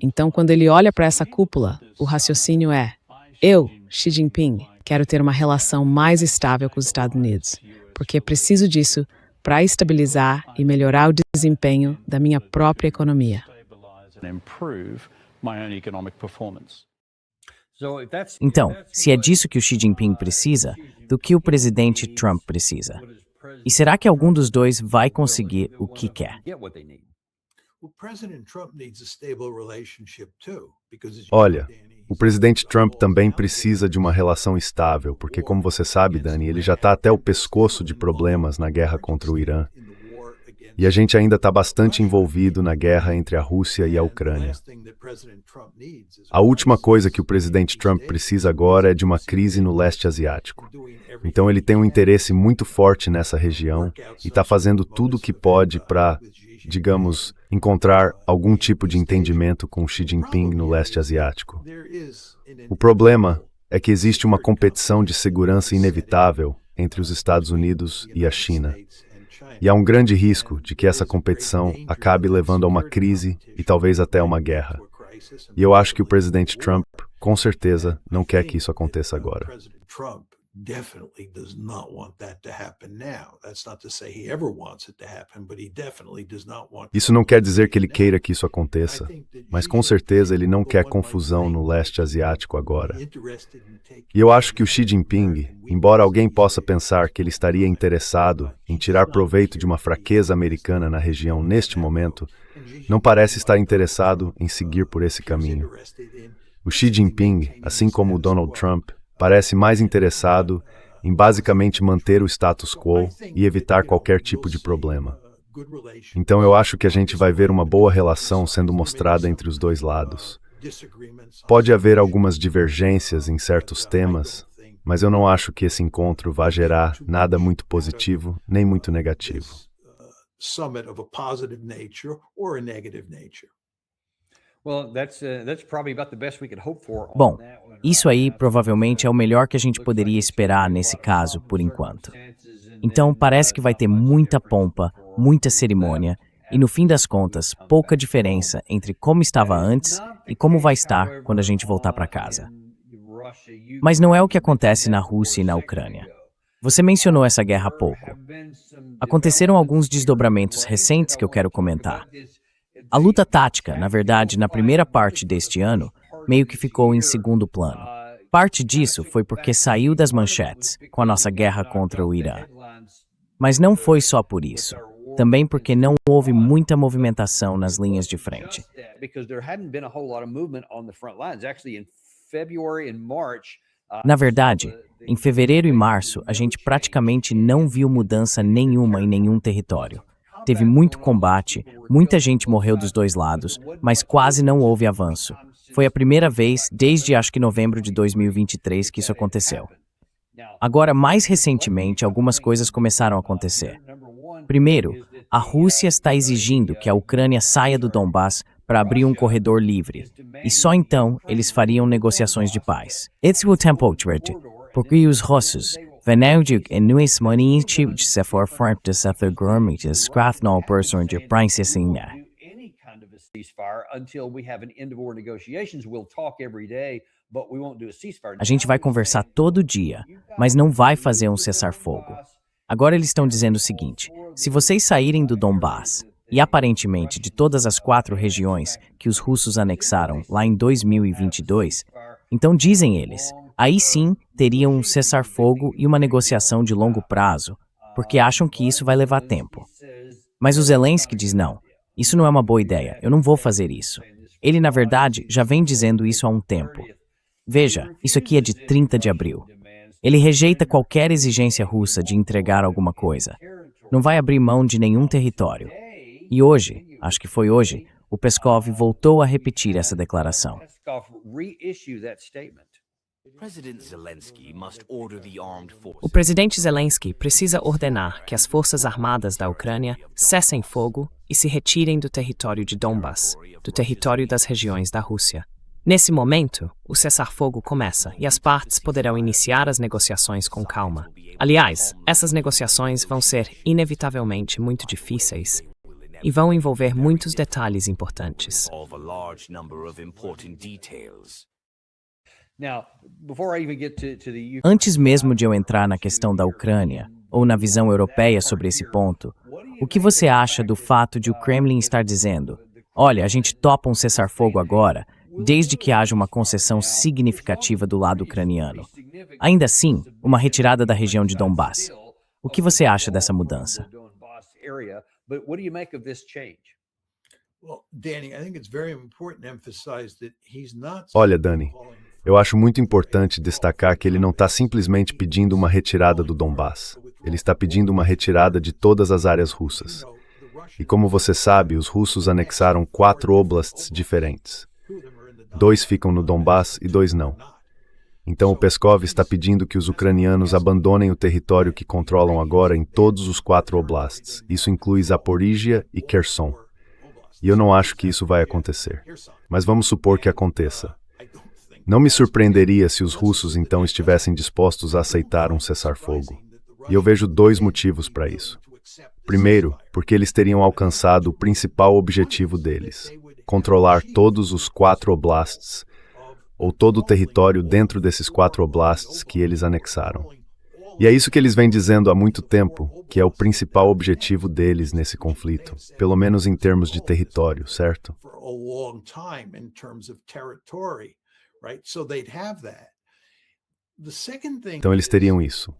Então, quando ele olha para essa cúpula, o raciocínio é: eu, Xi Jinping, quero ter uma relação mais estável com os Estados Unidos, porque preciso disso para estabilizar e melhorar o desempenho da minha própria economia. Então, se é disso que o Xi Jinping precisa, do que o presidente Trump precisa? E será que algum dos dois vai conseguir o que quer? Olha, o presidente Trump também precisa de uma relação estável, porque, como você sabe, Dani, ele já está até o pescoço de problemas na guerra contra o Irã. E a gente ainda está bastante envolvido na guerra entre a Rússia e a Ucrânia. A última coisa que o presidente Trump precisa agora é de uma crise no leste asiático. Então ele tem um interesse muito forte nessa região e está fazendo tudo o que pode para, digamos, encontrar algum tipo de entendimento com Xi Jinping no leste asiático. O problema é que existe uma competição de segurança inevitável entre os Estados Unidos e a China. E há um grande risco de que essa competição acabe levando a uma crise e talvez até uma guerra. E eu acho que o presidente Trump com certeza, não quer que isso aconteça agora. Definitely does not want that to happen now. That's not to say he ever wants it to happen, but he definitely does not want. Isso não quer dizer que ele queira que isso aconteça, mas com certeza ele não quer confusão no leste asiático agora. E eu acho que o Xi Jinping, embora alguém possa pensar que ele estaria interessado em tirar proveito de uma fraqueza americana na região neste momento, não parece estar interessado em seguir por esse caminho. O Xi Jinping, assim como o Donald Trump, parece mais interessado em basicamente manter o status quo e evitar qualquer tipo de problema. Então eu acho que a gente vai ver uma boa relação sendo mostrada entre os dois lados. Pode haver algumas divergências em certos temas, mas eu não acho que esse encontro vá gerar nada muito positivo nem muito negativo. Bom, isso aí provavelmente é o melhor que a gente poderia esperar nesse caso, por enquanto. Então, parece que vai ter muita pompa, muita cerimônia, e no fim das contas, pouca diferença entre como estava antes e como vai estar quando a gente voltar para casa. Mas não é o que acontece na Rússia e na Ucrânia. Você mencionou essa guerra há pouco. Aconteceram alguns desdobramentos recentes que eu quero comentar. A luta tática, na verdade, na primeira parte deste ano, meio que ficou em segundo plano. Parte disso foi porque saiu das manchetes com a nossa guerra contra o Irã. Mas não foi só por isso. Também porque não houve muita movimentação nas linhas de frente. Na verdade, em fevereiro e março, a gente praticamente não viu mudança nenhuma em nenhum território. Teve muito combate, muita gente morreu dos dois lados, mas quase não houve avanço. Foi a primeira vez desde acho que novembro de 2023 que isso aconteceu. Agora, mais recentemente, algumas coisas começaram a acontecer. Primeiro, a Rússia está exigindo que a Ucrânia saia do Donbass para abrir um corredor livre, e só então eles fariam negociações de paz. Esse é o tempo, porque os russos Venedig e nuis manichi de se forfront de se grumite scrathnal person de princessinha. A gente vai conversar todo dia, mas não vai fazer um cessar-fogo. Agora eles estão dizendo o seguinte: se vocês saírem do Donbass, e aparentemente de todas as 4 regiões que os russos anexaram lá em 2022, então dizem eles, aí sim teriam um cessar-fogo e uma negociação de longo prazo, porque acham que isso vai levar tempo. Mas o Zelensky diz não, isso não é uma boa ideia, eu não vou fazer isso. Ele, na verdade, já vem dizendo isso há um tempo. Veja, isso aqui é de 30 de abril. Ele rejeita qualquer exigência russa de entregar alguma coisa. Não vai abrir mão de nenhum território. E hoje, acho que foi hoje, o Peskov voltou a repetir essa declaração. O presidente Zelensky precisa ordenar que as forças armadas da Ucrânia cessem fogo e se retirem do território de Donbass, do território das regiões da Rússia. Nesse momento, o cessar-fogo começa e as partes poderão iniciar as negociações com calma. Aliás, essas negociações vão ser inevitavelmente muito difíceis e vão envolver muitos detalhes importantes. Antes mesmo de eu entrar na questão da Ucrânia, ou na visão europeia sobre esse ponto, o que você acha do fato de o Kremlin estar dizendo: olha, a gente topa um cessar-fogo agora, desde que haja uma concessão significativa do lado ucraniano. Ainda assim, uma retirada da região de Donbass. O que você acha dessa mudança? Olha, Dani, eu acho muito importante destacar que ele não está simplesmente pedindo uma retirada do Donbass. Ele está pedindo uma retirada de todas as áreas russas. E como você sabe, os russos anexaram 4 oblasts diferentes. 2 ficam no Donbass e 2 não. Então o Peskov está pedindo que os ucranianos abandonem o território que controlam agora em todos os 4 oblasts. Isso inclui Zaporíжia e Kherson. E eu não acho que isso vai acontecer. Mas vamos supor que aconteça. Não me surpreenderia se os russos então estivessem dispostos a aceitar um cessar-fogo. E eu vejo 2 motivos para isso. Primeiro, porque eles teriam alcançado o principal objetivo deles: controlar todos os 4 oblasts, ou todo o território dentro desses 4 oblasts que eles anexaram. E é isso que eles vêm dizendo há muito tempo, que é o principal objetivo deles nesse conflito, pelo menos em termos de território, certo? Então eles teriam isso.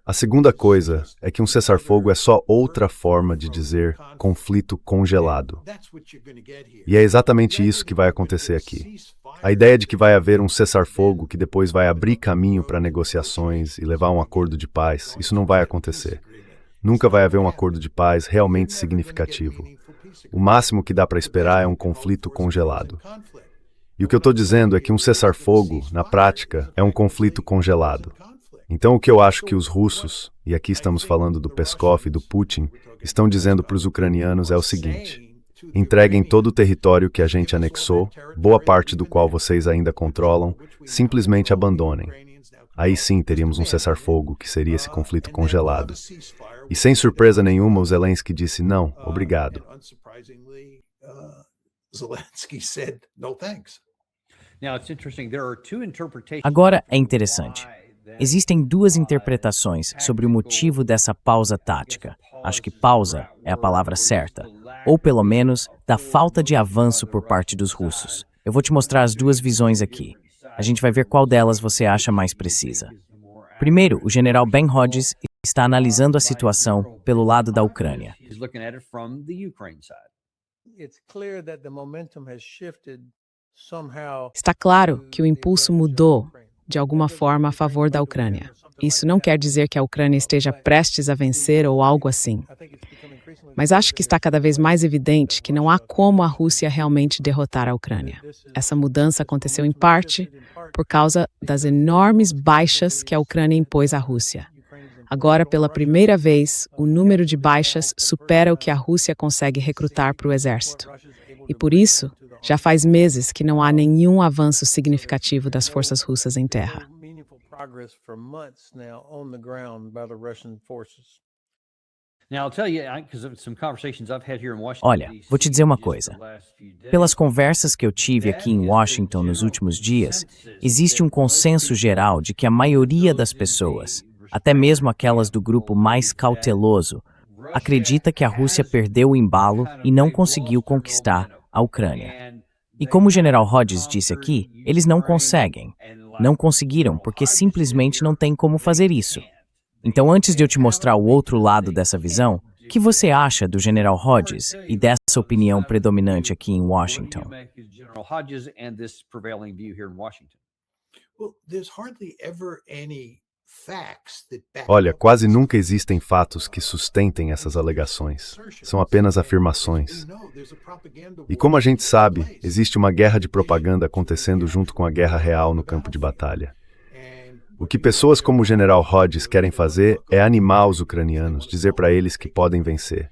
A segunda coisa é que um cessar-fogo é só outra forma de dizer conflito congelado. E é exatamente isso que vai acontecer aqui. A ideia de que vai haver um cessar-fogo que depois vai abrir caminho para negociações e levar a um acordo de paz, isso não vai acontecer. Nunca vai haver um acordo de paz realmente significativo. O máximo que dá para esperar é um conflito congelado. E o que eu estou dizendo é que um cessar-fogo, na prática, é um conflito congelado. Então o que eu acho que os russos, e aqui estamos falando do Peskov e do Putin, estão dizendo para os ucranianos é o seguinte: entreguem todo o território que a gente anexou, boa parte do qual vocês ainda controlam, simplesmente abandonem. Aí sim teríamos um cessar-fogo, que seria esse conflito congelado. E sem surpresa nenhuma, o Zelensky disse não, obrigado. Agora é interessante. Existem 2 interpretações sobre o motivo dessa pausa tática. Acho que pausa é a palavra certa, ou pelo menos da falta de avanço por parte dos russos. Eu vou te mostrar as 2 visões aqui. A gente vai ver qual delas você acha mais precisa. Primeiro, o general Ben Hodges está analisando a situação pelo lado da Ucrânia. Está claro que o impulso mudou, de alguma forma, a favor da Ucrânia. Isso não quer dizer que a Ucrânia esteja prestes a vencer ou algo assim. Mas acho que está cada vez mais evidente que não há como a Rússia realmente derrotar a Ucrânia. Essa mudança aconteceu em parte por causa das enormes baixas que a Ucrânia impôs à Rússia. Agora, pela primeira vez, o número de baixas supera o que a Rússia consegue recrutar para o exército. E por isso, já faz meses que não há nenhum avanço significativo das forças russas em terra. Olha, vou te dizer uma coisa. Pelas conversas que eu tive aqui em Washington nos últimos dias, existe um consenso geral de que a maioria das pessoas, até mesmo aquelas do grupo mais cauteloso, acredita que a Rússia perdeu o embalo e não conseguiu conquistar a Ucrânia. E como o general Hodges disse aqui, eles não conseguem. Não conseguiram porque simplesmente não tem como fazer isso. Então, antes de eu te mostrar o outro lado dessa visão, o que você acha do general Hodges e dessa opinião predominante aqui em Washington? Olha, quase nunca existem fatos que sustentem essas alegações. São apenas afirmações. E como a gente sabe, existe uma guerra de propaganda acontecendo junto com a guerra real no campo de batalha. O que pessoas como o general Hodges querem fazer é animar os ucranianos, dizer para eles que podem vencer.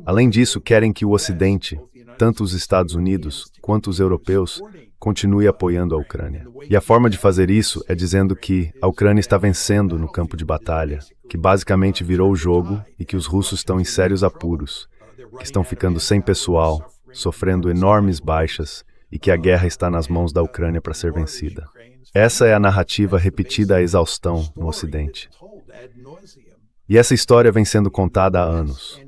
Além disso, querem que o Ocidente, tanto os Estados Unidos quanto os europeus, continue apoiando a Ucrânia. E a forma de fazer isso é dizendo que a Ucrânia está vencendo no campo de batalha, que basicamente virou o jogo e que os russos estão em sérios apuros, que estão ficando sem pessoal, sofrendo enormes baixas e que a guerra está nas mãos da Ucrânia para ser vencida. Essa é a narrativa repetida à exaustão no Ocidente. E essa história vem sendo contada há anos.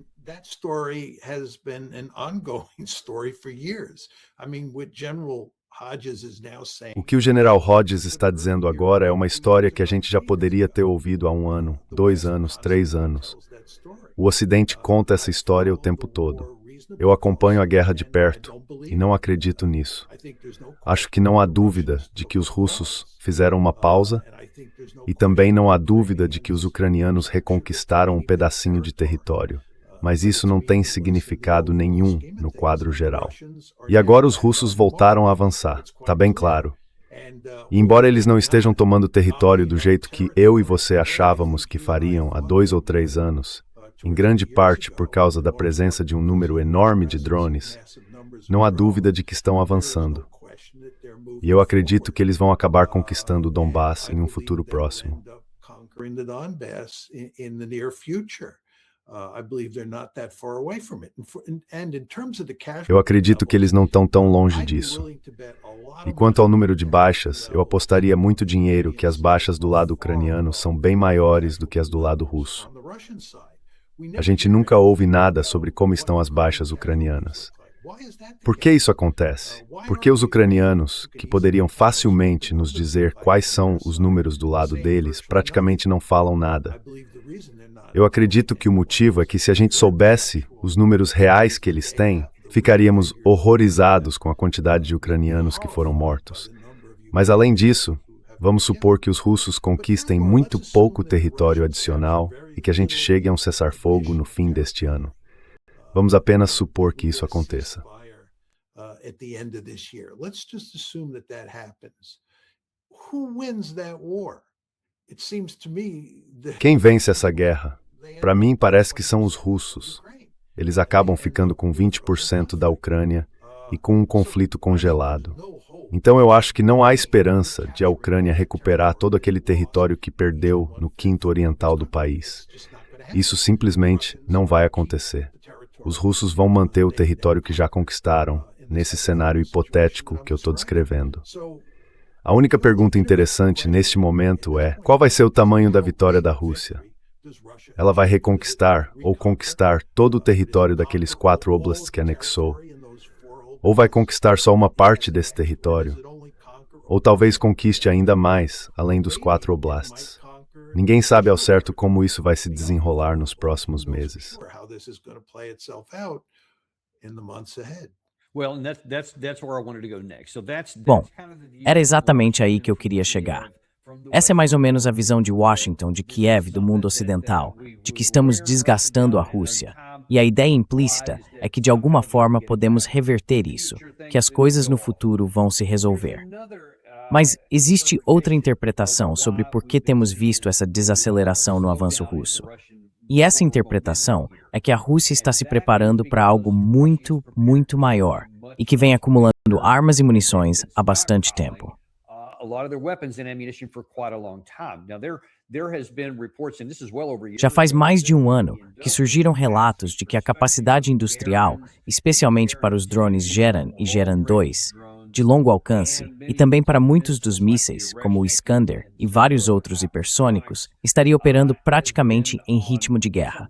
O que o general Hodges está dizendo agora é uma história que a gente já poderia ter ouvido há 1 ano, 2 anos, 3 anos. O Ocidente conta essa história o tempo todo. Eu acompanho a guerra de perto e não acredito nisso. Acho que não há dúvida de que os russos fizeram uma pausa e também não há dúvida de que os ucranianos reconquistaram um pedacinho de território. Mas isso não tem significado nenhum no quadro geral. E agora os russos voltaram a avançar, tá bem claro. E embora eles não estejam tomando território do jeito que eu e você achávamos que fariam há 2 ou 3 anos, em grande parte por causa da presença de um número enorme de drones, não há dúvida de que estão avançando. E eu acredito que eles vão acabar conquistando o Donbass em um futuro próximo. Eu acredito que eles não estão tão longe disso. E quanto ao número de baixas, eu apostaria muito dinheiro que as baixas do lado ucraniano são bem maiores do que as do lado russo. A gente nunca ouve nada sobre como estão as baixas ucranianas. Por que isso acontece? Porque os ucranianos, que poderiam facilmente nos dizer quais são os números do lado deles, praticamente não falam nada. Eu acredito que o motivo é que se a gente soubesse os números reais que eles têm, ficaríamos horrorizados com a quantidade de ucranianos que foram mortos. Mas além disso, vamos supor que os russos conquistem muito pouco território adicional e que a gente chegue a um cessar-fogo no fim deste ano. Vamos apenas supor que isso aconteça. Quem vence essa guerra? Para mim, parece que são os russos. Eles acabam ficando com 20% da Ucrânia e com um conflito congelado. Então eu acho que não há esperança de a Ucrânia recuperar todo aquele território que perdeu no quinto oriental do país. Isso simplesmente não vai acontecer. Os russos vão manter o território que já conquistaram, nesse cenário hipotético que eu estou descrevendo. A única pergunta interessante neste momento é: qual vai ser o tamanho da vitória da Rússia? Ela vai reconquistar ou conquistar todo o território daqueles 4 oblasts que anexou? Ou vai conquistar só uma parte desse território? Ou talvez conquiste ainda mais, além dos 4 oblasts? Ninguém sabe ao certo como isso vai se desenrolar nos próximos meses. Bom, era exatamente aí que eu queria chegar. Essa é mais ou menos a visão de Washington, de Kiev, do mundo ocidental, de que estamos desgastando a Rússia. E a ideia implícita é que de alguma forma podemos reverter isso, que as coisas no futuro vão se resolver. Mas existe outra interpretação sobre por que temos visto essa desaceleração no avanço russo. E essa interpretação é que a Rússia está se preparando para algo muito, muito maior e que vem acumulando armas e munições há bastante tempo. Já faz mais de um ano que surgiram relatos de que a capacidade industrial, especialmente para os drones Geran e Geran-2, de longo alcance, e também para muitos dos mísseis, como o Iskander e vários outros hipersônicos, estaria operando praticamente em ritmo de guerra.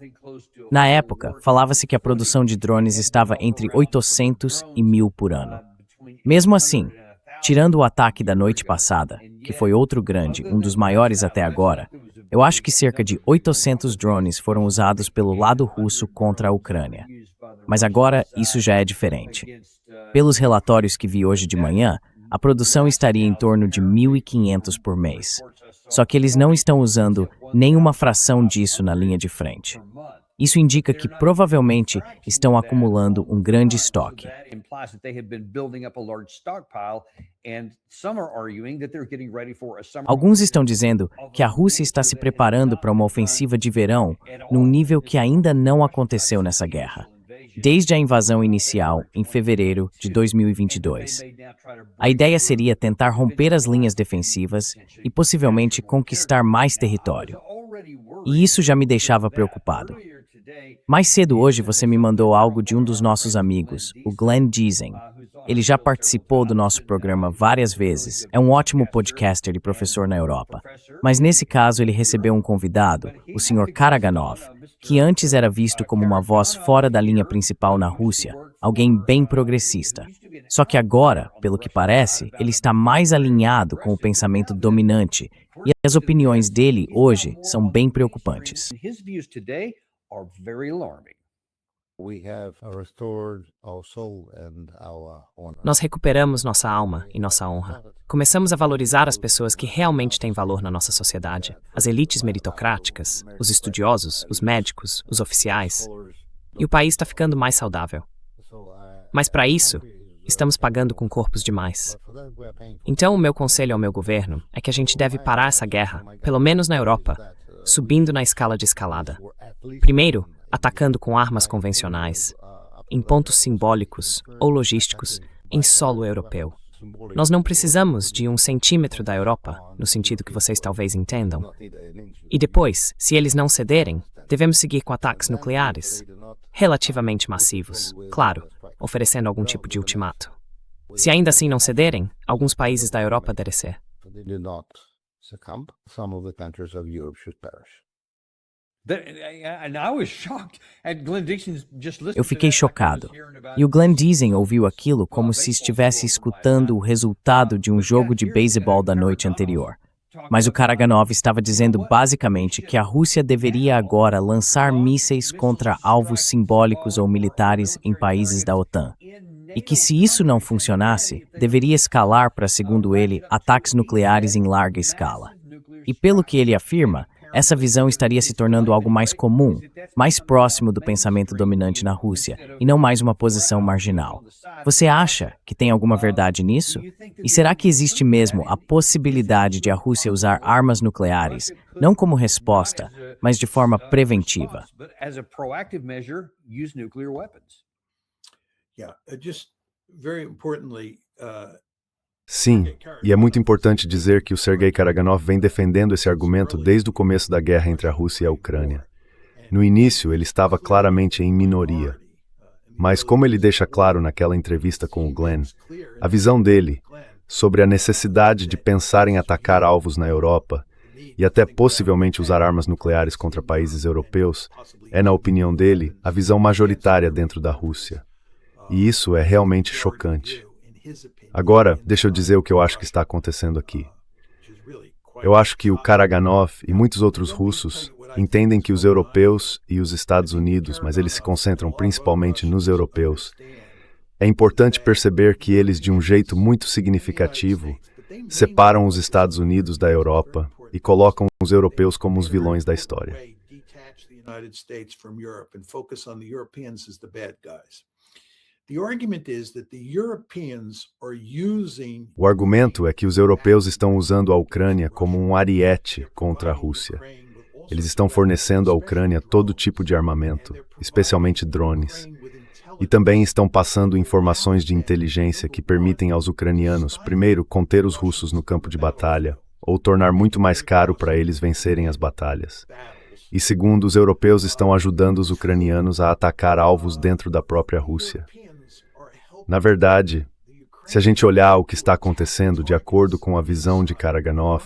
Na época, falava-se que a produção de drones estava entre 800 e 1.000 por ano. Mesmo assim, tirando o ataque da noite passada, que foi outro grande, um dos maiores até agora, eu acho que cerca de 800 drones foram usados pelo lado russo contra a Ucrânia. Mas agora isso já é diferente. Pelos relatórios que vi hoje de manhã, a produção estaria em torno de 1.500 por mês. Só que eles não estão usando nenhuma fração disso na linha de frente. Isso indica que provavelmente estão acumulando um grande estoque. Alguns estão dizendo que a Rússia está se preparando para uma ofensiva de verão num nível que ainda não aconteceu nessa guerra, desde a invasão inicial em fevereiro de 2022. A ideia seria tentar romper as linhas defensivas e possivelmente conquistar mais território. E isso já me deixava preocupado. Mais cedo hoje você me mandou algo de um dos nossos amigos, o Glenn Giesen. Ele já participou do nosso programa várias vezes, é um ótimo podcaster e professor na Europa. Mas nesse caso ele recebeu um convidado, o Sr. Karaganov, que antes era visto como uma voz fora da linha principal na Rússia, alguém bem progressista. Só que agora, pelo que parece, ele está mais alinhado com o pensamento dominante, e as opiniões dele hoje são bem preocupantes. Nós recuperamos nossa alma e nossa honra. Começamos a valorizar as pessoas que realmente têm valor na nossa sociedade. As elites meritocráticas, os estudiosos, os médicos, os oficiais. E o país está ficando mais saudável. Mas para isso, estamos pagando com corpos demais. Então o meu conselho ao meu governo é que a gente deve parar essa guerra, pelo menos na Europa, subindo na escala de escalada. Primeiro, atacando com armas convencionais, em pontos simbólicos ou logísticos, em solo europeu. Nós não precisamos de 1 centímetro da Europa, no sentido que vocês talvez entendam. E depois, se eles não cederem, Devemos seguir com ataques nucleares? Relativamente massivos, claro, oferecendo algum tipo de ultimato. Se ainda assim não cederem, alguns países da Europa devem ser. Eu fiquei chocado. E o Glenn Dixon ouviu aquilo como se estivesse escutando o resultado de um jogo de beisebol da noite anterior. Mas o Karaganov estava dizendo basicamente que a Rússia deveria agora lançar mísseis contra alvos simbólicos ou militares em países da OTAN. E que se isso não funcionasse, deveria escalar para, segundo ele, ataques nucleares em larga escala. E pelo que ele afirma, essa visão estaria se tornando algo mais comum, mais próximo do pensamento dominante na Rússia, e não mais uma posição marginal. Você acha que tem alguma verdade nisso? E será que existe mesmo a possibilidade de a Rússia usar armas nucleares, não como resposta, mas de forma preventiva? Sim, e é muito importante dizer que o Sergei Karaganov vem defendendo esse argumento desde o começo da guerra entre a Rússia e a Ucrânia. No início, ele estava claramente em minoria. Mas como ele deixa claro naquela entrevista com o Glenn, a visão dele sobre a necessidade de pensar em atacar alvos na Europa e até possivelmente usar armas nucleares contra países europeus é, na opinião dele, a visão majoritária dentro da Rússia. E isso é realmente chocante. Agora, deixa eu dizer o que eu acho que está acontecendo aqui. Eu acho que o Karaganov e muitos outros russos entendem que os europeus e os Estados Unidos, mas eles se concentram principalmente nos europeus. É importante perceber que eles, de um jeito muito significativo, separam os Estados Unidos da Europa e colocam os europeus como os vilões da história. O argumento é que os europeus estão usando a Ucrânia como um ariete contra a Rússia. Eles estão fornecendo à Ucrânia todo tipo de armamento, especialmente drones. E também estão passando informações de inteligência que permitem aos ucranianos, primeiro, conter os russos no campo de batalha, ou tornar muito mais caro para eles vencerem as batalhas. E segundo, os europeus estão ajudando os ucranianos a atacar alvos dentro da própria Rússia. Na verdade, se a gente olhar o que está acontecendo de acordo com a visão de Karaganov,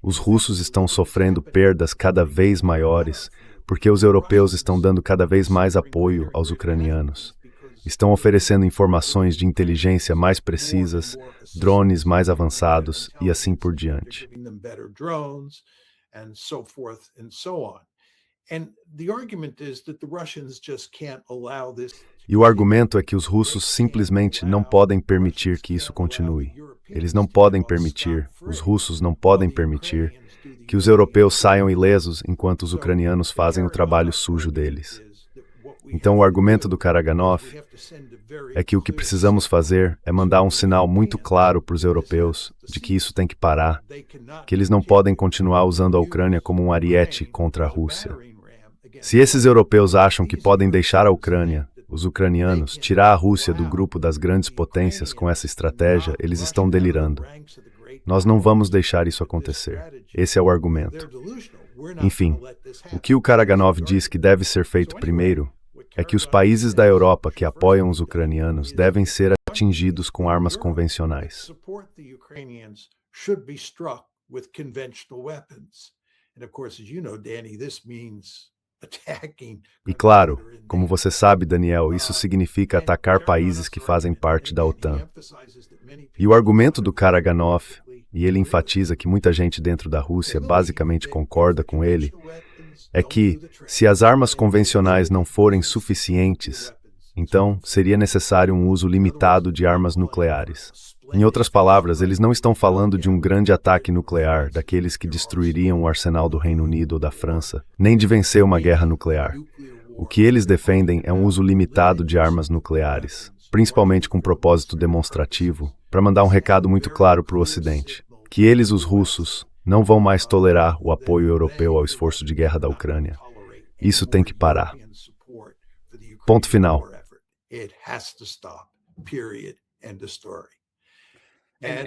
os russos estão sofrendo perdas cada vez maiores porque os europeus estão dando cada vez mais apoio aos ucranianos. Estão oferecendo informações de inteligência mais precisas, drones mais avançados e assim por diante. E o argumento é que os russos simplesmente não podem permitir que isso continue. Eles não podem permitir, os russos não podem permitir, que os europeus saiam ilesos enquanto os ucranianos fazem o trabalho sujo deles. Então o argumento do Karaganov é que o que precisamos fazer é mandar um sinal muito claro para os europeus de que isso tem que parar, que eles não podem continuar usando a Ucrânia como um ariete contra a Rússia. Se esses europeus acham que podem deixar a Ucrânia, os ucranianos, tirar a Rússia do grupo das grandes potências com essa estratégia, eles estão delirando. Nós não vamos deixar isso acontecer. Esse é o argumento. Enfim, o que o Karaganov diz que deve ser feito primeiro é que os países da Europa que apoiam os ucranianos devem ser atingidos com armas convencionais. E claro, como você sabe, Daniel, isso significa atacar países que fazem parte da OTAN. E o argumento do Karaganov, e ele enfatiza que muita gente dentro da Rússia basicamente concorda com ele, é que, se as armas convencionais não forem suficientes, então seria necessário um uso limitado de armas nucleares. Em outras palavras, eles não estão falando de um grande ataque nuclear, daqueles que destruiriam o arsenal do Reino Unido ou da França, nem de vencer uma guerra nuclear. O que eles defendem é um uso limitado de armas nucleares, principalmente com propósito demonstrativo, para mandar um recado muito claro para o Ocidente, que eles, os russos, não vão mais tolerar o apoio europeu ao esforço de guerra da Ucrânia. Isso tem que parar. Ponto final.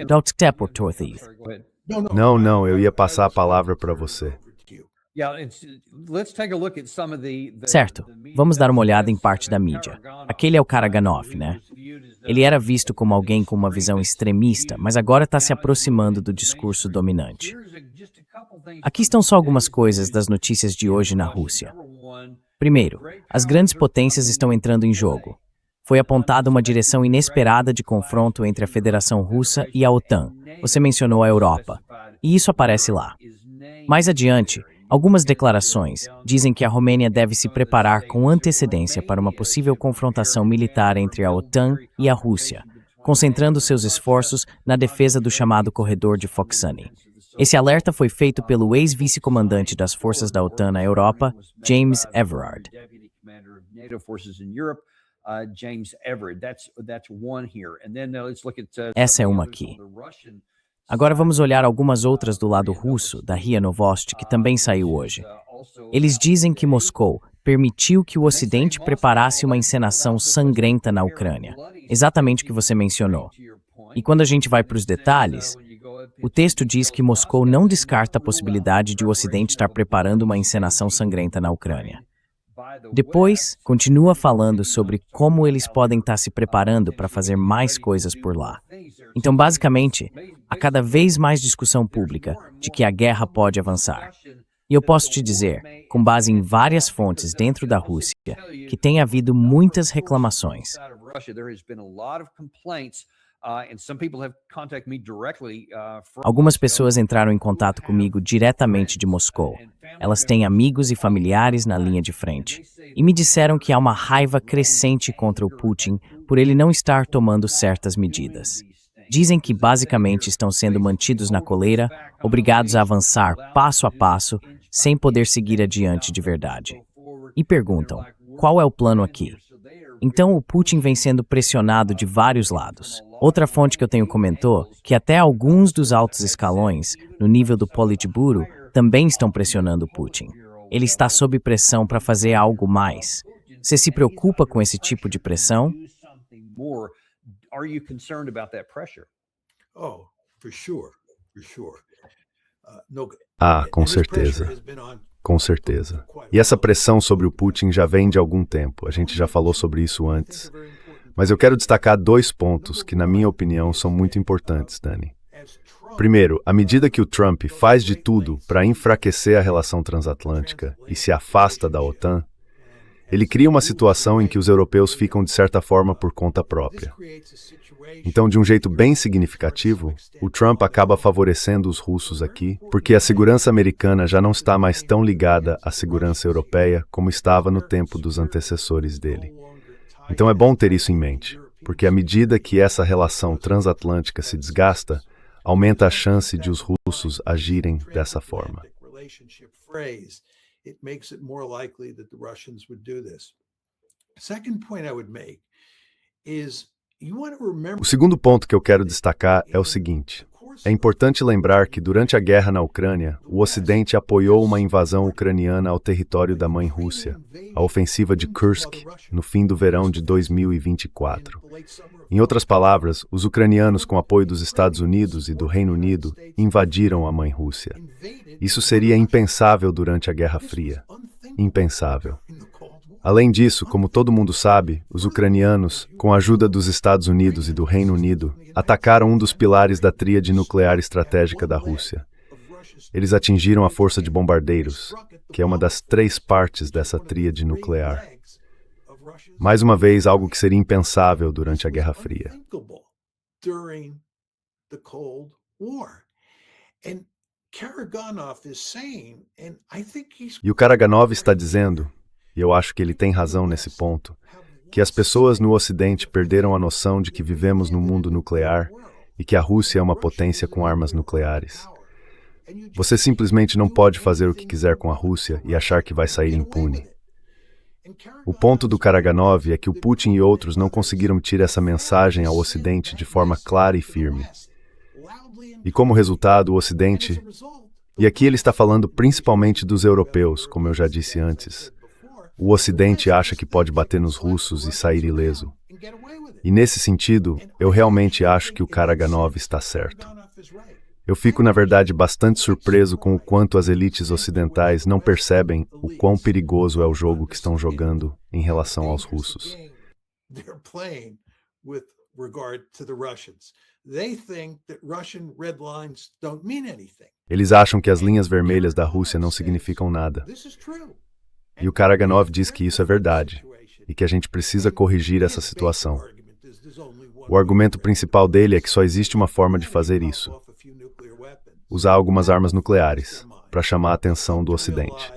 Dr. Teportorthy. Não, eu ia passar a palavra para você. Certo, vamos dar uma olhada em parte da mídia. Aquele é o Karaganov, né? Ele era visto como alguém com uma visão extremista, mas agora está se aproximando do discurso dominante. Aqui estão só algumas coisas das notícias de hoje na Rússia. Primeiro, as grandes potências estão entrando em jogo. Foi apontada uma direção inesperada de confronto entre a Federação Russa e a OTAN. Você mencionou a Europa, e isso aparece lá. Mais adiante, algumas declarações dizem que a Romênia deve se preparar com antecedência para uma possível confrontação militar entre a OTAN e a Rússia, concentrando seus esforços na defesa do chamado corredor de Foxani. Esse alerta foi feito pelo ex-vice-comandante das forças da OTAN na Europa, James Everard. Essa é uma aqui. Agora vamos olhar algumas outras do lado russo, da RIA Novosti, que também saiu hoje. Eles dizem que Moscou permitiu que o Ocidente preparasse uma encenação sangrenta na Ucrânia. Exatamente o que você mencionou. E quando a gente vai para os detalhes, o texto diz que Moscou não descarta a possibilidade de o Ocidente estar preparando uma encenação sangrenta na Ucrânia. Depois, continua falando sobre como eles podem estar se preparando para fazer mais coisas por lá. Então, basicamente, há cada vez mais discussão pública de que a guerra pode avançar. E eu posso te dizer, com base em várias fontes dentro da Rússia, que tem havido muitas reclamações. Algumas pessoas entraram em contato comigo diretamente de Moscou. Elas têm amigos e familiares na linha de frente. E me disseram que há uma raiva crescente contra o Putin por ele não estar tomando certas medidas. Dizem que basicamente estão sendo mantidos na coleira, obrigados a avançar passo a passo, sem poder seguir adiante de verdade. E perguntam, qual é o plano aqui? Então o Putin vem sendo pressionado de vários lados. Outra fonte que eu tenho comentou que até alguns dos altos escalões, no nível do Politburo, também estão pressionando o Putin. Ele está sob pressão para fazer algo mais. Você se preocupa com esse tipo de pressão? Com certeza. Com certeza. E essa pressão sobre o Putin já vem de algum tempo. A gente já falou sobre isso antes. Mas eu quero destacar 2 pontos que, na minha opinião, são muito importantes, Dani. Primeiro, à medida que o Trump faz de tudo para enfraquecer a relação transatlântica e se afasta da OTAN, ele cria uma situação em que os europeus ficam, de certa forma, por conta própria. Então, de um jeito bem significativo, o Trump acaba favorecendo os russos aqui, porque a segurança americana já não está mais tão ligada à segurança europeia como estava no tempo dos antecessores dele. Então é bom ter isso em mente, porque à medida que essa relação transatlântica se desgasta, aumenta a chance de os russos agirem dessa forma. O segundo ponto que eu quero destacar é o seguinte. É importante lembrar que durante a guerra na Ucrânia, o Ocidente apoiou uma invasão ucraniana ao território da mãe Rússia, a ofensiva de Kursk, no fim do verão de 2024. Em outras palavras, os ucranianos, com apoio dos Estados Unidos e do Reino Unido, invadiram a mãe Rússia. Isso seria impensável durante a Guerra Fria. Impensável. Além disso, como todo mundo sabe, os ucranianos, com a ajuda dos Estados Unidos e do Reino Unido, atacaram um dos pilares da tríade nuclear estratégica da Rússia. Eles atingiram a força de bombardeiros, que é uma das 3 partes dessa tríade nuclear. Mais uma vez, algo que seria impensável durante a Guerra Fria. E o Karaganov está dizendo, e eu acho que ele tem razão nesse ponto, que as pessoas no Ocidente perderam a noção de que vivemos num mundo nuclear e que a Rússia é uma potência com armas nucleares. Você simplesmente não pode fazer o que quiser com a Rússia e achar que vai sair impune. O ponto do Karaganov é que o Putin e outros não conseguiram tirar essa mensagem ao Ocidente de forma clara e firme. E como resultado, o Ocidente... E aqui ele está falando principalmente dos europeus, como eu já disse antes. O Ocidente acha que pode bater nos russos e sair ileso. E nesse sentido, eu realmente acho que o Karaganov está certo. Eu fico, na verdade, bastante surpreso com o quanto as elites ocidentais não percebem o quão perigoso é o jogo que estão jogando em relação aos russos. Eles acham que as linhas vermelhas da Rússia não significam nada. E o Karaganov diz que isso é verdade, e que a gente precisa corrigir essa situação. O argumento principal dele é que só existe uma forma de fazer isso: usar algumas armas nucleares, para chamar a atenção do Ocidente.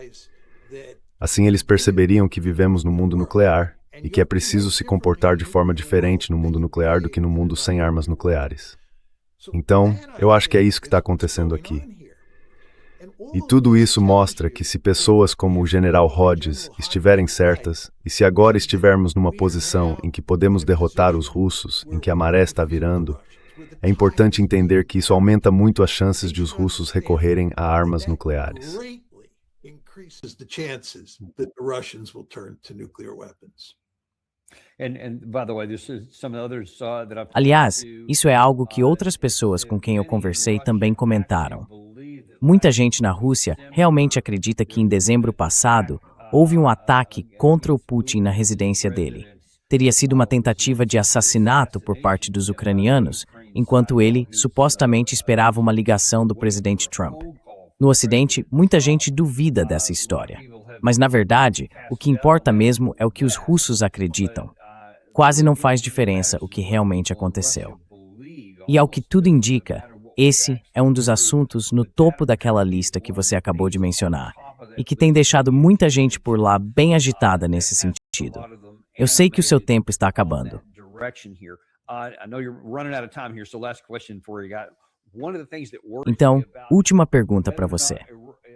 Assim eles perceberiam que vivemos no mundo nuclear e que é preciso se comportar de forma diferente no mundo nuclear do que no mundo sem armas nucleares. Então, eu acho que é isso que está acontecendo aqui. E tudo isso mostra que se pessoas como o General Hodges estiverem certas, e se agora estivermos numa posição em que podemos derrotar os russos, em que a maré está virando, é importante entender que isso aumenta muito as chances de os russos recorrerem a armas nucleares. Aliás, isso é algo que outras pessoas com quem eu conversei também comentaram. Muita gente na Rússia realmente acredita que em dezembro passado houve um ataque contra o Putin na residência dele. Teria sido uma tentativa de assassinato por parte dos ucranianos, enquanto ele supostamente esperava uma ligação do presidente Trump. No Ocidente, muita gente duvida dessa história. Mas, na verdade, o que importa mesmo é o que os russos acreditam. Quase não faz diferença o que realmente aconteceu. E ao que tudo indica, esse é um dos assuntos no topo daquela lista que você acabou de mencionar, e que tem deixado muita gente por lá bem agitada nesse sentido. Eu sei que o seu tempo está acabando. Então, última pergunta para você.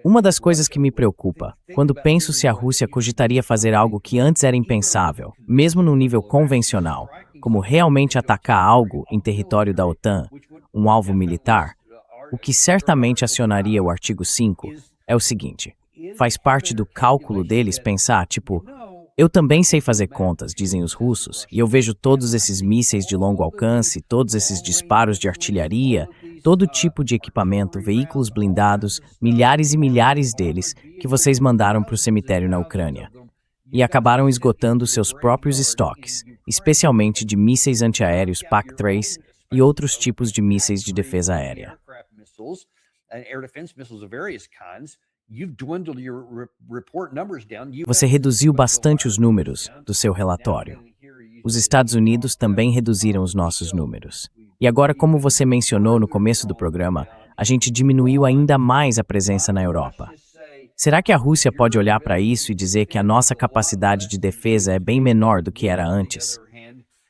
Uma das coisas que me preocupa, quando penso se a Rússia cogitaria fazer algo que antes era impensável, mesmo no nível convencional, como realmente atacar algo em território da OTAN, um alvo militar, o que certamente acionaria o artigo 5, é o seguinte: faz parte do cálculo deles pensar, tipo, eu também sei fazer contas, dizem os russos, e eu vejo todos esses mísseis de longo alcance, todos esses disparos de artilharia, todo tipo de equipamento, veículos blindados, milhares e milhares deles, que vocês mandaram para o cemitério na Ucrânia. E acabaram esgotando seus próprios estoques, especialmente de mísseis antiaéreos PAC-3 e outros tipos de mísseis de defesa aérea. Você reduziu bastante os números do seu relatório. Os Estados Unidos também reduziram os nossos números. E agora, como você mencionou no começo do programa, a gente diminuiu ainda mais a presença na Europa. Será que a Rússia pode olhar para isso e dizer que a nossa capacidade de defesa é bem menor do que era antes?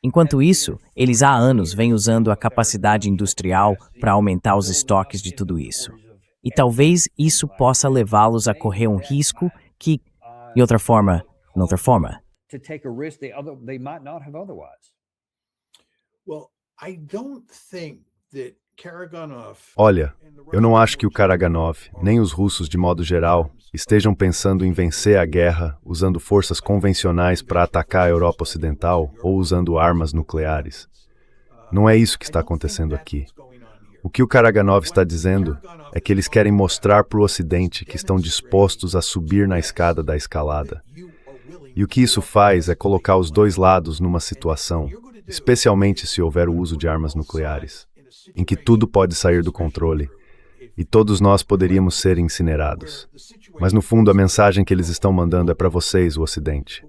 Enquanto isso, eles há anos vêm usando a capacidade industrial para aumentar os estoques de tudo isso. E talvez isso possa levá-los a correr um risco que, de outra forma, Olha, eu não acho que o Karaganov, nem os russos de modo geral, estejam pensando em vencer a guerra usando forças convencionais para atacar a Europa Ocidental ou usando armas nucleares. Não é isso que está acontecendo aqui. O que o Karaganov está dizendo é que eles querem mostrar para o Ocidente que estão dispostos a subir na escada da escalada. E o que isso faz é colocar os dois lados numa situação, especialmente se houver o uso de armas nucleares, em que tudo pode sair do controle, e todos nós poderíamos ser incinerados. Mas no fundo a mensagem que eles estão mandando é para vocês, o Ocidente.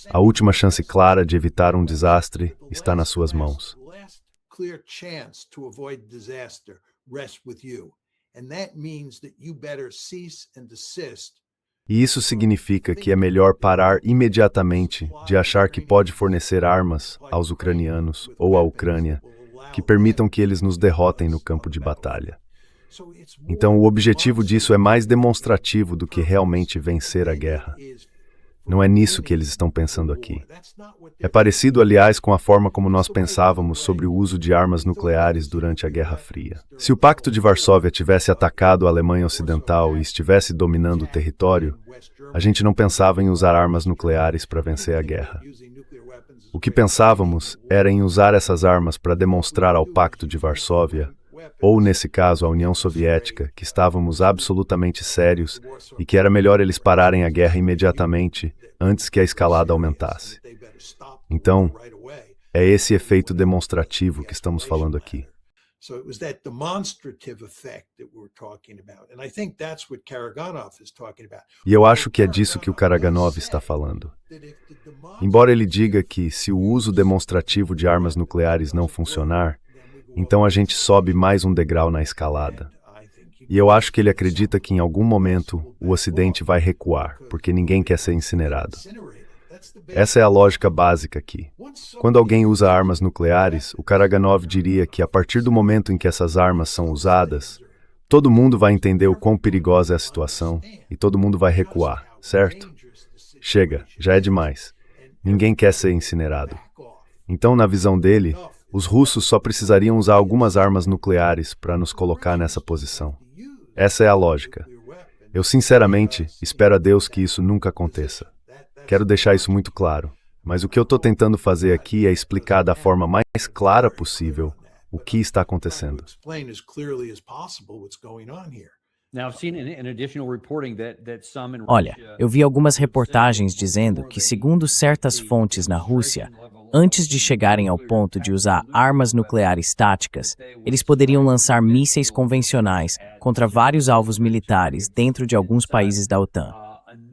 A última chance clara de evitar um desastre está nas suas mãos. E isso significa que é melhor parar imediatamente de achar que pode fornecer armas aos ucranianos ou à Ucrânia que permitam que eles nos derrotem no campo de batalha. Então, o objetivo disso é mais demonstrativo do que realmente vencer a guerra. Não é nisso que eles estão pensando aqui. É parecido, aliás, com a forma como nós pensávamos sobre o uso de armas nucleares durante a Guerra Fria. Se o Pacto de Varsóvia tivesse atacado a Alemanha Ocidental e estivesse dominando o território, a gente não pensava em usar armas nucleares para vencer a guerra. O que pensávamos era em usar essas armas para demonstrar ao Pacto de Varsóvia ou nesse caso a União Soviética, que estávamos absolutamente sérios e que era melhor eles pararem a guerra imediatamente antes que a escalada aumentasse. Então, é esse efeito demonstrativo que estamos falando aqui. So it was that demonstrative effect that we're talking about. And I think that's what Karaganov is talking about. E eu acho que é disso que o Karaganov está falando. Embora ele diga que se o uso demonstrativo de armas nucleares não funcionar, então a gente sobe mais um degrau na escalada. E eu acho que ele acredita que em algum momento o Ocidente vai recuar, porque ninguém quer ser incinerado. Essa é a lógica básica aqui. Quando alguém usa armas nucleares, o Karaganov diria que a partir do momento em que essas armas são usadas, todo mundo vai entender o quão perigosa é a situação e todo mundo vai recuar, certo? Chega, já é demais. Ninguém quer ser incinerado. Então, na visão dele, os russos só precisariam usar algumas armas nucleares para nos colocar nessa posição. Essa é a lógica. Eu, sinceramente, espero a Deus que isso nunca aconteça. Quero deixar isso muito claro, mas o que eu estou tentando fazer aqui é explicar da forma mais clara possível o que está acontecendo. Olha, eu vi algumas reportagens dizendo que, segundo certas fontes na Rússia, antes de chegarem ao ponto de usar armas nucleares táticas, eles poderiam lançar mísseis convencionais contra vários alvos militares dentro de alguns países da OTAN.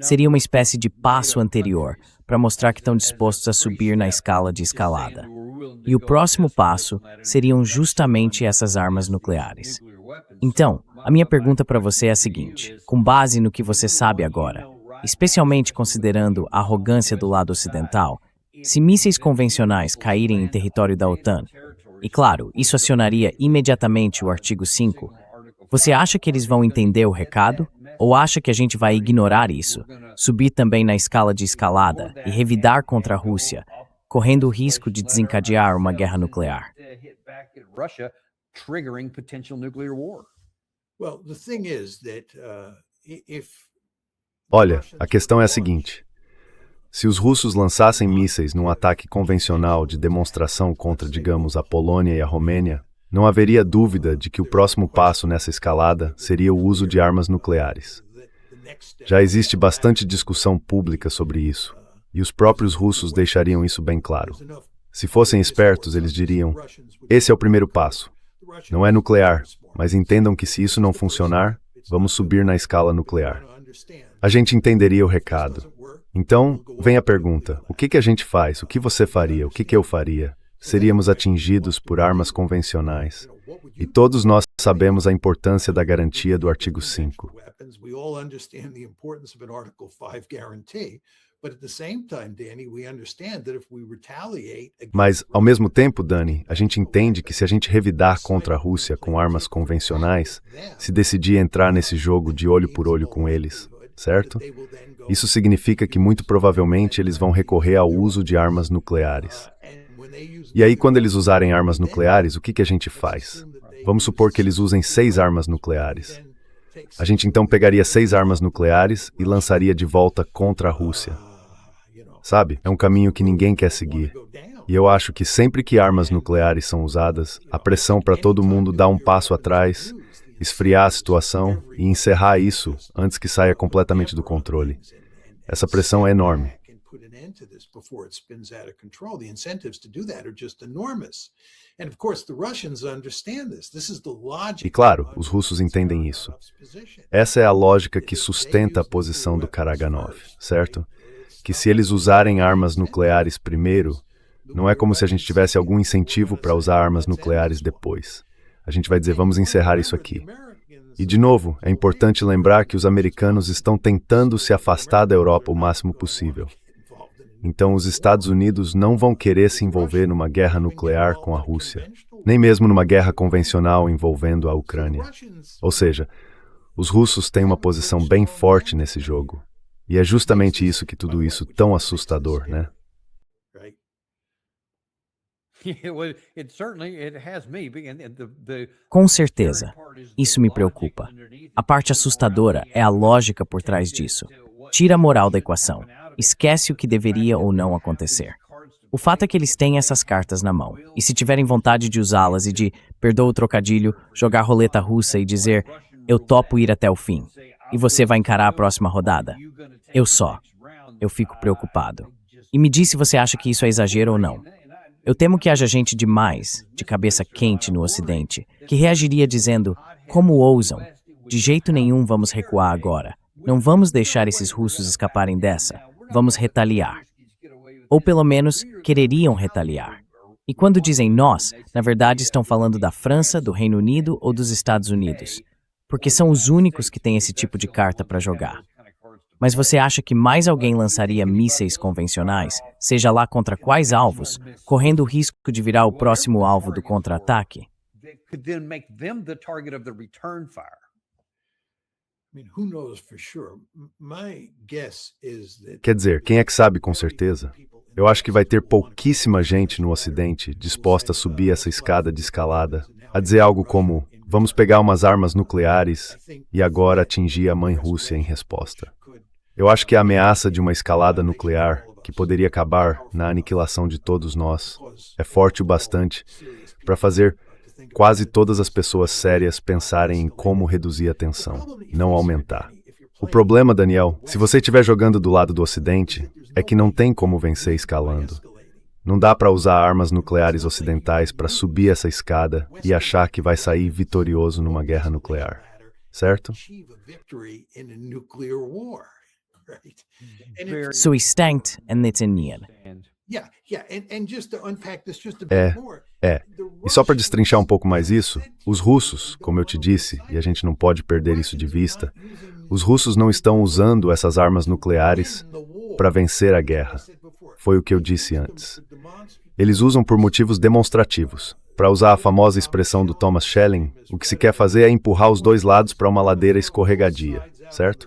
Seria uma espécie de passo anterior para mostrar que estão dispostos a subir na escala de escalada. E o próximo passo seriam justamente essas armas nucleares. Então, a minha pergunta para você é a seguinte: com base no que você sabe agora, especialmente considerando a arrogância do lado ocidental, se mísseis convencionais caírem em território da OTAN, e claro, isso acionaria imediatamente o artigo 5, você acha que eles vão entender o recado? Ou acha que a gente vai ignorar isso, subir também na escala de escalada e revidar contra a Rússia, correndo o risco de desencadear uma guerra nuclear? Olha, a questão é a seguinte. Se os russos lançassem mísseis num ataque convencional de demonstração contra, digamos, a Polônia e a Romênia, não haveria dúvida de que o próximo passo nessa escalada seria o uso de armas nucleares. Já existe bastante discussão pública sobre isso, e os próprios russos deixariam isso bem claro. Se fossem espertos, eles diriam: esse é o primeiro passo. Não é nuclear, mas entendam que se isso não funcionar, vamos subir na escala nuclear. A gente entenderia o recado. Então, vem a pergunta: o que a gente faz? O que você faria? O que eu faria? Seríamos atingidos por armas convencionais. E todos nós sabemos a importância da garantia do artigo 5. Mas, ao mesmo tempo, Dani, a gente entende que se a gente revidar contra a Rússia com armas convencionais, se decidir entrar nesse jogo de olho por olho com eles, certo? Isso significa que muito provavelmente eles vão recorrer ao uso de armas nucleares. E aí, quando eles usarem armas nucleares, o que a gente faz? Vamos supor que eles usem 6 armas nucleares. A gente então pegaria 6 armas nucleares e lançaria de volta contra a Rússia. Sabe? É um caminho que ninguém quer seguir. E eu acho que sempre que armas nucleares são usadas, a pressão para todo mundo dar um passo atrás, esfriar a situação e encerrar isso antes que saia completamente do controle. Essa pressão é enorme. E claro, os russos entendem isso. Essa é a lógica que sustenta a posição do Karaganov, certo? Que se eles usarem armas nucleares primeiro, não é como se a gente tivesse algum incentivo para usar armas nucleares depois. A gente vai dizer: vamos encerrar isso aqui. E, de novo, é importante lembrar que os americanos estão tentando se afastar da Europa o máximo possível. Então, os Estados Unidos não vão querer se envolver numa guerra nuclear com a Rússia, nem mesmo numa guerra convencional envolvendo a Ucrânia. Ou seja, os russos têm uma posição bem forte nesse jogo. E é justamente isso que tudo isso tão assustador, né? Com certeza. Isso me preocupa. A parte assustadora é a lógica por trás disso. Tira a moral da equação. Esquece o que deveria ou não acontecer. O fato é que eles têm essas cartas na mão. E se tiverem vontade de usá-las e de, perdoa o trocadilho, jogar roleta russa e dizer, eu topo ir até o fim, e você vai encarar a próxima rodada. Eu fico preocupado. E me diz se você acha que isso é exagero ou não. Eu temo que haja gente demais, de cabeça quente no Ocidente, que reagiria dizendo, como ousam? De jeito nenhum vamos recuar agora. Não vamos deixar esses russos escaparem dessa. Vamos retaliar. Ou pelo menos, quereriam retaliar. E quando dizem nós, na verdade estão falando da França, do Reino Unido ou dos Estados Unidos. Porque são os únicos que têm esse tipo de carta para jogar. Mas você acha que mais alguém lançaria mísseis convencionais, seja lá contra quais alvos, correndo o risco de virar o próximo alvo do contra-ataque? Quer dizer, quem é que sabe com certeza? Eu acho que vai ter pouquíssima gente no Ocidente disposta a subir essa escada de escalada, a dizer algo como, vamos pegar umas armas nucleares e agora atingir a mãe Rússia em resposta. Eu acho que a ameaça de uma escalada nuclear, que poderia acabar na aniquilação de todos nós, é forte o bastante para fazer quase todas as pessoas sérias pensarem em como reduzir a tensão, não aumentar. O problema, Daniel, se você estiver jogando do lado do Ocidente, é que não tem como vencer escalando. Não dá para usar armas nucleares ocidentais para subir essa escada e achar que vai sair vitorioso numa guerra nuclear, certo? So stankt and Netanyahu. E só para destrinchar um pouco mais isso, os russos, como eu te disse, e a gente não pode perder isso de vista, os russos não estão usando essas armas nucleares para vencer a guerra. Foi o que eu disse antes. Eles usam por motivos demonstrativos. Para usar a famosa expressão do Thomas Schelling, o que se quer fazer é empurrar os dois lados para uma ladeira escorregadia, certo?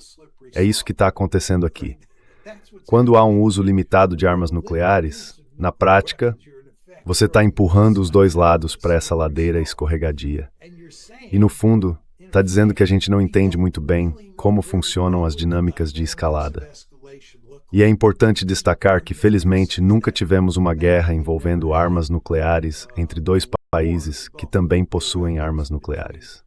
É isso que está acontecendo aqui. Quando há um uso limitado de armas nucleares, na prática, você está empurrando os dois lados para essa ladeira escorregadia. E no fundo, está dizendo que a gente não entende muito bem como funcionam as dinâmicas de escalada. E é importante destacar que, felizmente, nunca tivemos uma guerra envolvendo armas nucleares entre dois países que também possuem armas nucleares.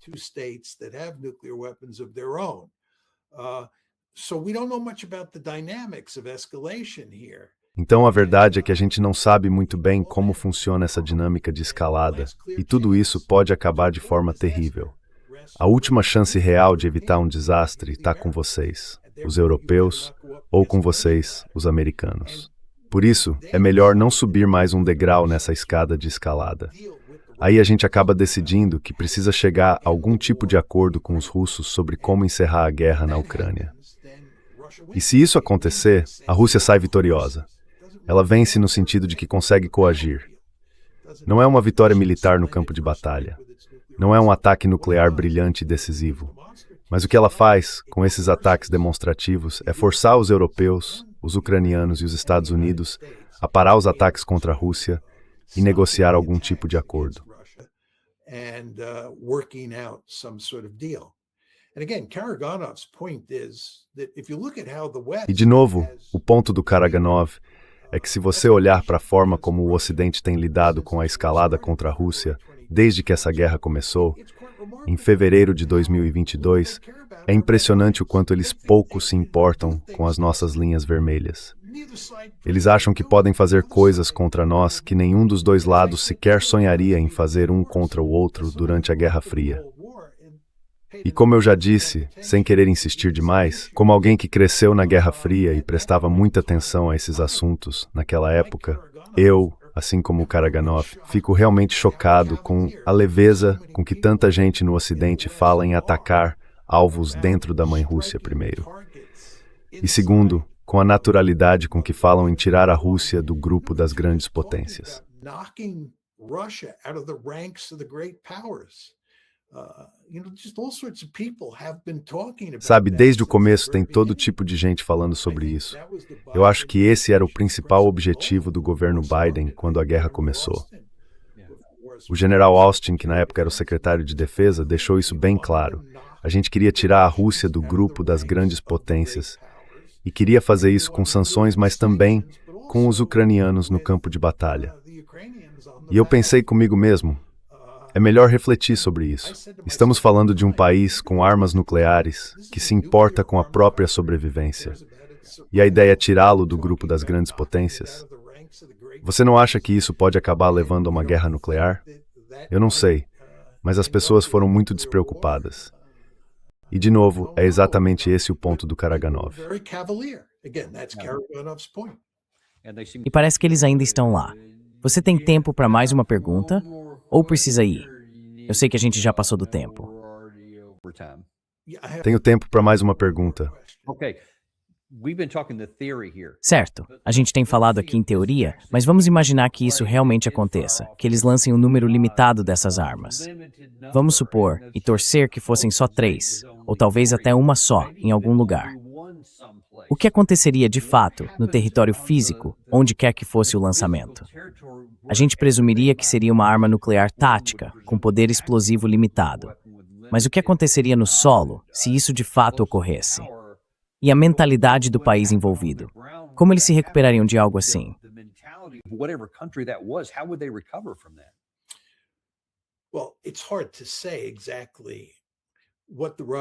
Então a verdade é que a gente não sabe muito bem como funciona essa dinâmica de escalada, e tudo isso pode acabar de forma terrível. A última chance real de evitar um desastre está com vocês, os europeus, ou com vocês, os americanos. Por isso, é melhor não subir mais um degrau nessa escada de escalada. Aí a gente acaba decidindo que precisa chegar a algum tipo de acordo com os russos sobre como encerrar a guerra na Ucrânia. E se isso acontecer, a Rússia sai vitoriosa. Ela vence no sentido de que consegue coagir. Não é uma vitória militar no campo de batalha. Não é um ataque nuclear brilhante e decisivo. Mas o que ela faz, com esses ataques demonstrativos, é forçar os europeus, os ucranianos e os Estados Unidos a parar os ataques contra a Rússia e negociar algum tipo de acordo. E de novo, o ponto do Karaganov é que se você olhar para a forma como o Ocidente tem lidado com a escalada contra a Rússia desde que essa guerra começou, em fevereiro de 2022, é impressionante o quanto eles pouco se importam com as nossas linhas vermelhas. Eles acham que podem fazer coisas contra nós que nenhum dos dois lados sequer sonharia em fazer um contra o outro durante a Guerra Fria. E como eu já disse, sem querer insistir demais, como alguém que cresceu na Guerra Fria e prestava muita atenção a esses assuntos naquela época, eu, assim como o Karaganov, fico realmente chocado com a leveza com que tanta gente no Ocidente fala em atacar alvos dentro da mãe Rússia primeiro. E segundo, com a naturalidade com que falam em tirar a Rússia do grupo das grandes potências. Sabe, desde o começo tem todo tipo de gente falando sobre isso. Eu acho que esse era o principal objetivo do governo Biden quando a guerra começou. O general Austin, que na época era o secretário de Defesa, deixou isso bem claro. A gente queria tirar a Rússia do grupo das grandes potências e queria fazer isso com sanções, mas também com os ucranianos no campo de batalha. E eu pensei comigo mesmo, é melhor refletir sobre isso. Estamos falando de um país com armas nucleares que se importa com a própria sobrevivência. E a ideia é tirá-lo do grupo das grandes potências? Você não acha que isso pode acabar levando a uma guerra nuclear? Eu não sei, mas as pessoas foram muito despreocupadas. E, de novo, é exatamente esse o ponto do Karaganov. E parece que eles ainda estão lá. Você tem tempo para mais uma pergunta? Ou precisa ir? Eu sei que a gente já passou do tempo. Tenho tempo para mais uma pergunta. Certo, a gente tem falado aqui em teoria, mas vamos imaginar que isso realmente aconteça, que eles lancem um número limitado dessas armas. Vamos supor, e torcer que fossem só 3, ou talvez até uma só, em algum lugar. O que aconteceria de fato no território físico, onde quer que fosse o lançamento? A gente presumiria que seria uma arma nuclear tática, com poder explosivo limitado. Mas o que aconteceria no solo, se isso de fato ocorresse? E a mentalidade do país envolvido? Como eles se recuperariam de algo assim?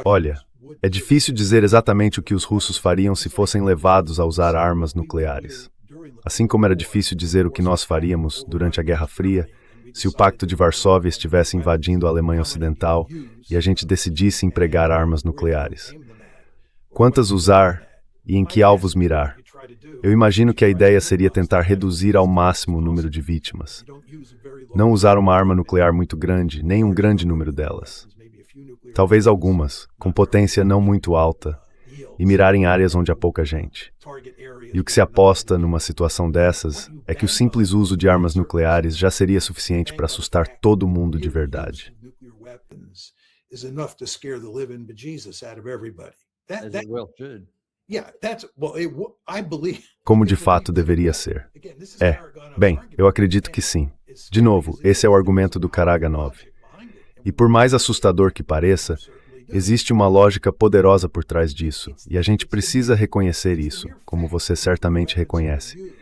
Olha, é difícil dizer exatamente o que os russos fariam se fossem levados a usar armas nucleares. Assim como era difícil dizer o que nós faríamos durante a Guerra Fria, se o Pacto de Varsóvia estivesse invadindo a Alemanha Ocidental e a gente decidisse empregar armas nucleares. Quantas usar e em que alvos mirar? Eu imagino que a ideia seria tentar reduzir ao máximo o número de vítimas. Não usar uma arma nuclear muito grande, nem um grande número delas. Talvez algumas, com potência não muito alta, e mirar em áreas onde há pouca gente. E o que se aposta numa situação dessas é que o simples uso de armas nucleares já seria suficiente para assustar todo mundo de verdade. Como de fato deveria ser. Bem, eu acredito que sim. De novo, esse é o argumento do Karaganov. E por mais assustador que pareça, existe uma lógica poderosa por trás disso, e a gente precisa reconhecer isso, como você certamente reconhece.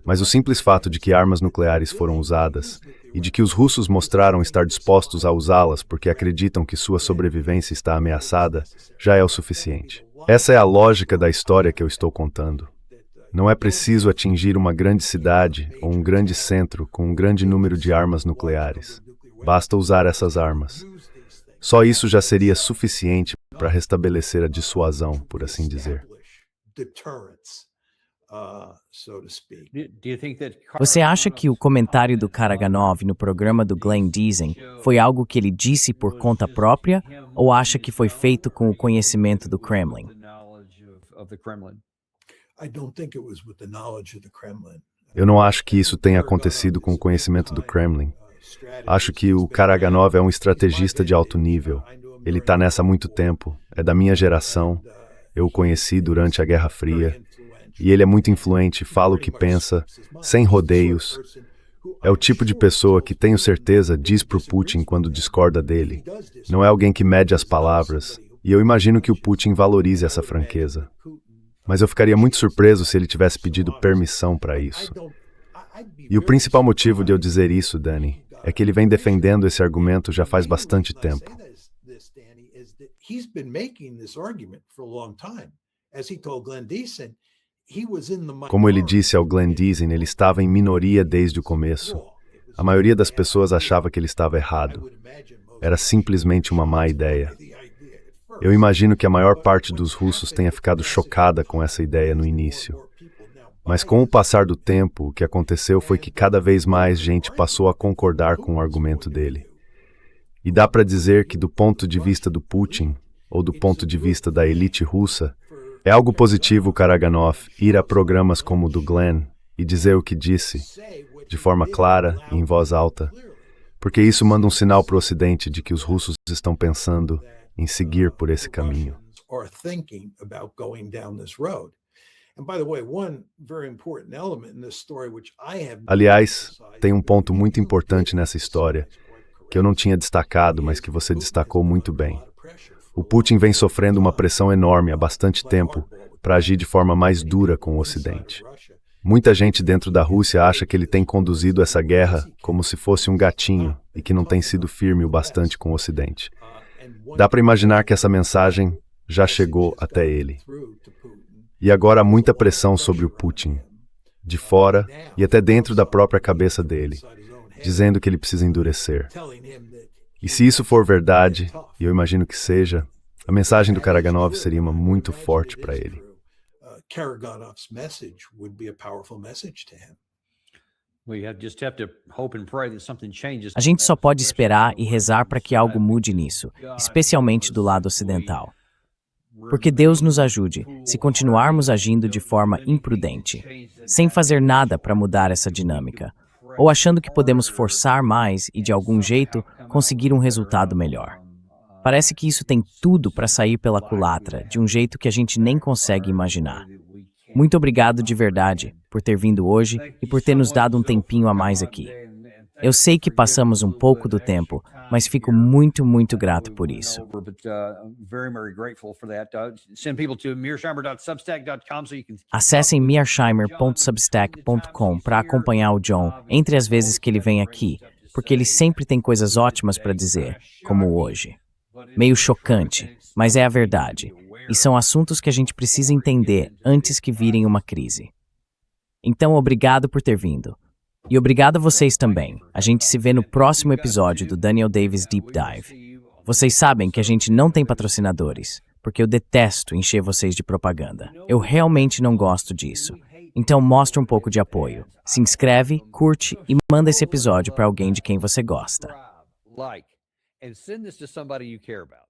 Mas o simples fato de que armas nucleares foram usadas, e de que os russos mostraram estar dispostos a usá-las porque acreditam que sua sobrevivência está ameaçada, já é o suficiente. Essa é a lógica da história que eu estou contando. Não é preciso atingir uma grande cidade ou um grande centro com um grande número de armas nucleares. Basta usar essas armas. Só isso já seria suficiente para restabelecer a dissuasão, por assim dizer. Você acha que o comentário do Karaganov no programa do Glenn Diesing foi algo que ele disse por conta própria, ou acha que foi feito com o conhecimento do Kremlin? Eu não acho que isso tenha acontecido com o conhecimento do Kremlin. Acho que o Karaganov é um estrategista de alto nível. Ele está nessa há muito tempo, é da minha geração. Eu o conheci durante a Guerra Fria. E ele é muito influente, fala o que pensa, sem rodeios. É o tipo de pessoa que, tenho certeza, diz pro Putin quando discorda dele. Não é alguém que mede as palavras. E eu imagino que o Putin valorize essa franqueza. Mas eu ficaria muito surpreso se ele tivesse pedido permissão para isso. E o principal motivo de eu dizer isso, Danny, é que ele vem defendendo esse argumento já faz bastante tempo. Como ele disse ao Glenn Diesing, ele estava em minoria desde o começo. A maioria das pessoas achava que ele estava errado. Era simplesmente uma má ideia. Eu imagino que a maior parte dos russos tenha ficado chocada com essa ideia no início. Mas com o passar do tempo, o que aconteceu foi que cada vez mais gente passou a concordar com o argumento dele. E dá para dizer que do ponto de vista do Putin, ou do ponto de vista da elite russa, é algo positivo o Karaganov ir a programas como o do Glenn e dizer o que disse, de forma clara e em voz alta, porque isso manda um sinal para o Ocidente de que os russos estão pensando em seguir por esse caminho. Aliás, tem um ponto muito importante nessa história, que eu não tinha destacado, mas que você destacou muito bem. O Putin vem sofrendo uma pressão enorme há bastante tempo para agir de forma mais dura com o Ocidente. Muita gente dentro da Rússia acha que ele tem conduzido essa guerra como se fosse um gatinho e que não tem sido firme o bastante com o Ocidente. Dá para imaginar que essa mensagem já chegou até ele. E agora há muita pressão sobre o Putin, de fora e até dentro da própria cabeça dele, dizendo que ele precisa endurecer. E se isso for verdade, e eu imagino que seja, a mensagem do Karaganov seria uma muito forte para ele. Karaganov's message would be a powerful message to him. A gente só pode esperar e rezar para que algo mude nisso, especialmente do lado ocidental. Porque Deus nos ajude se continuarmos agindo de forma imprudente, sem fazer nada para mudar essa dinâmica, ou achando que podemos forçar mais e, de algum jeito, conseguir um resultado melhor. Parece que isso tem tudo para sair pela culatra, de um jeito que a gente nem consegue imaginar. Muito obrigado de verdade por ter vindo hoje e por ter nos dado um tempinho a mais aqui. Eu sei que passamos um pouco do tempo, mas fico muito, muito grato por isso. Acessem mearsheimer.substack.com para acompanhar o John entre as vezes que ele vem aqui, porque ele sempre tem coisas ótimas para dizer, como hoje. Meio chocante, mas é a verdade. E são assuntos que a gente precisa entender antes que virem uma crise. Então, obrigado por ter vindo. E obrigado a vocês também. A gente se vê no próximo episódio do Daniel Davis Deep Dive. Vocês sabem que a gente não tem patrocinadores, porque eu detesto encher vocês de propaganda. Eu realmente não gosto disso. Então, mostra um pouco de apoio. Se inscreve, curte e manda esse episódio para alguém de quem você gosta. And send this to somebody you care about.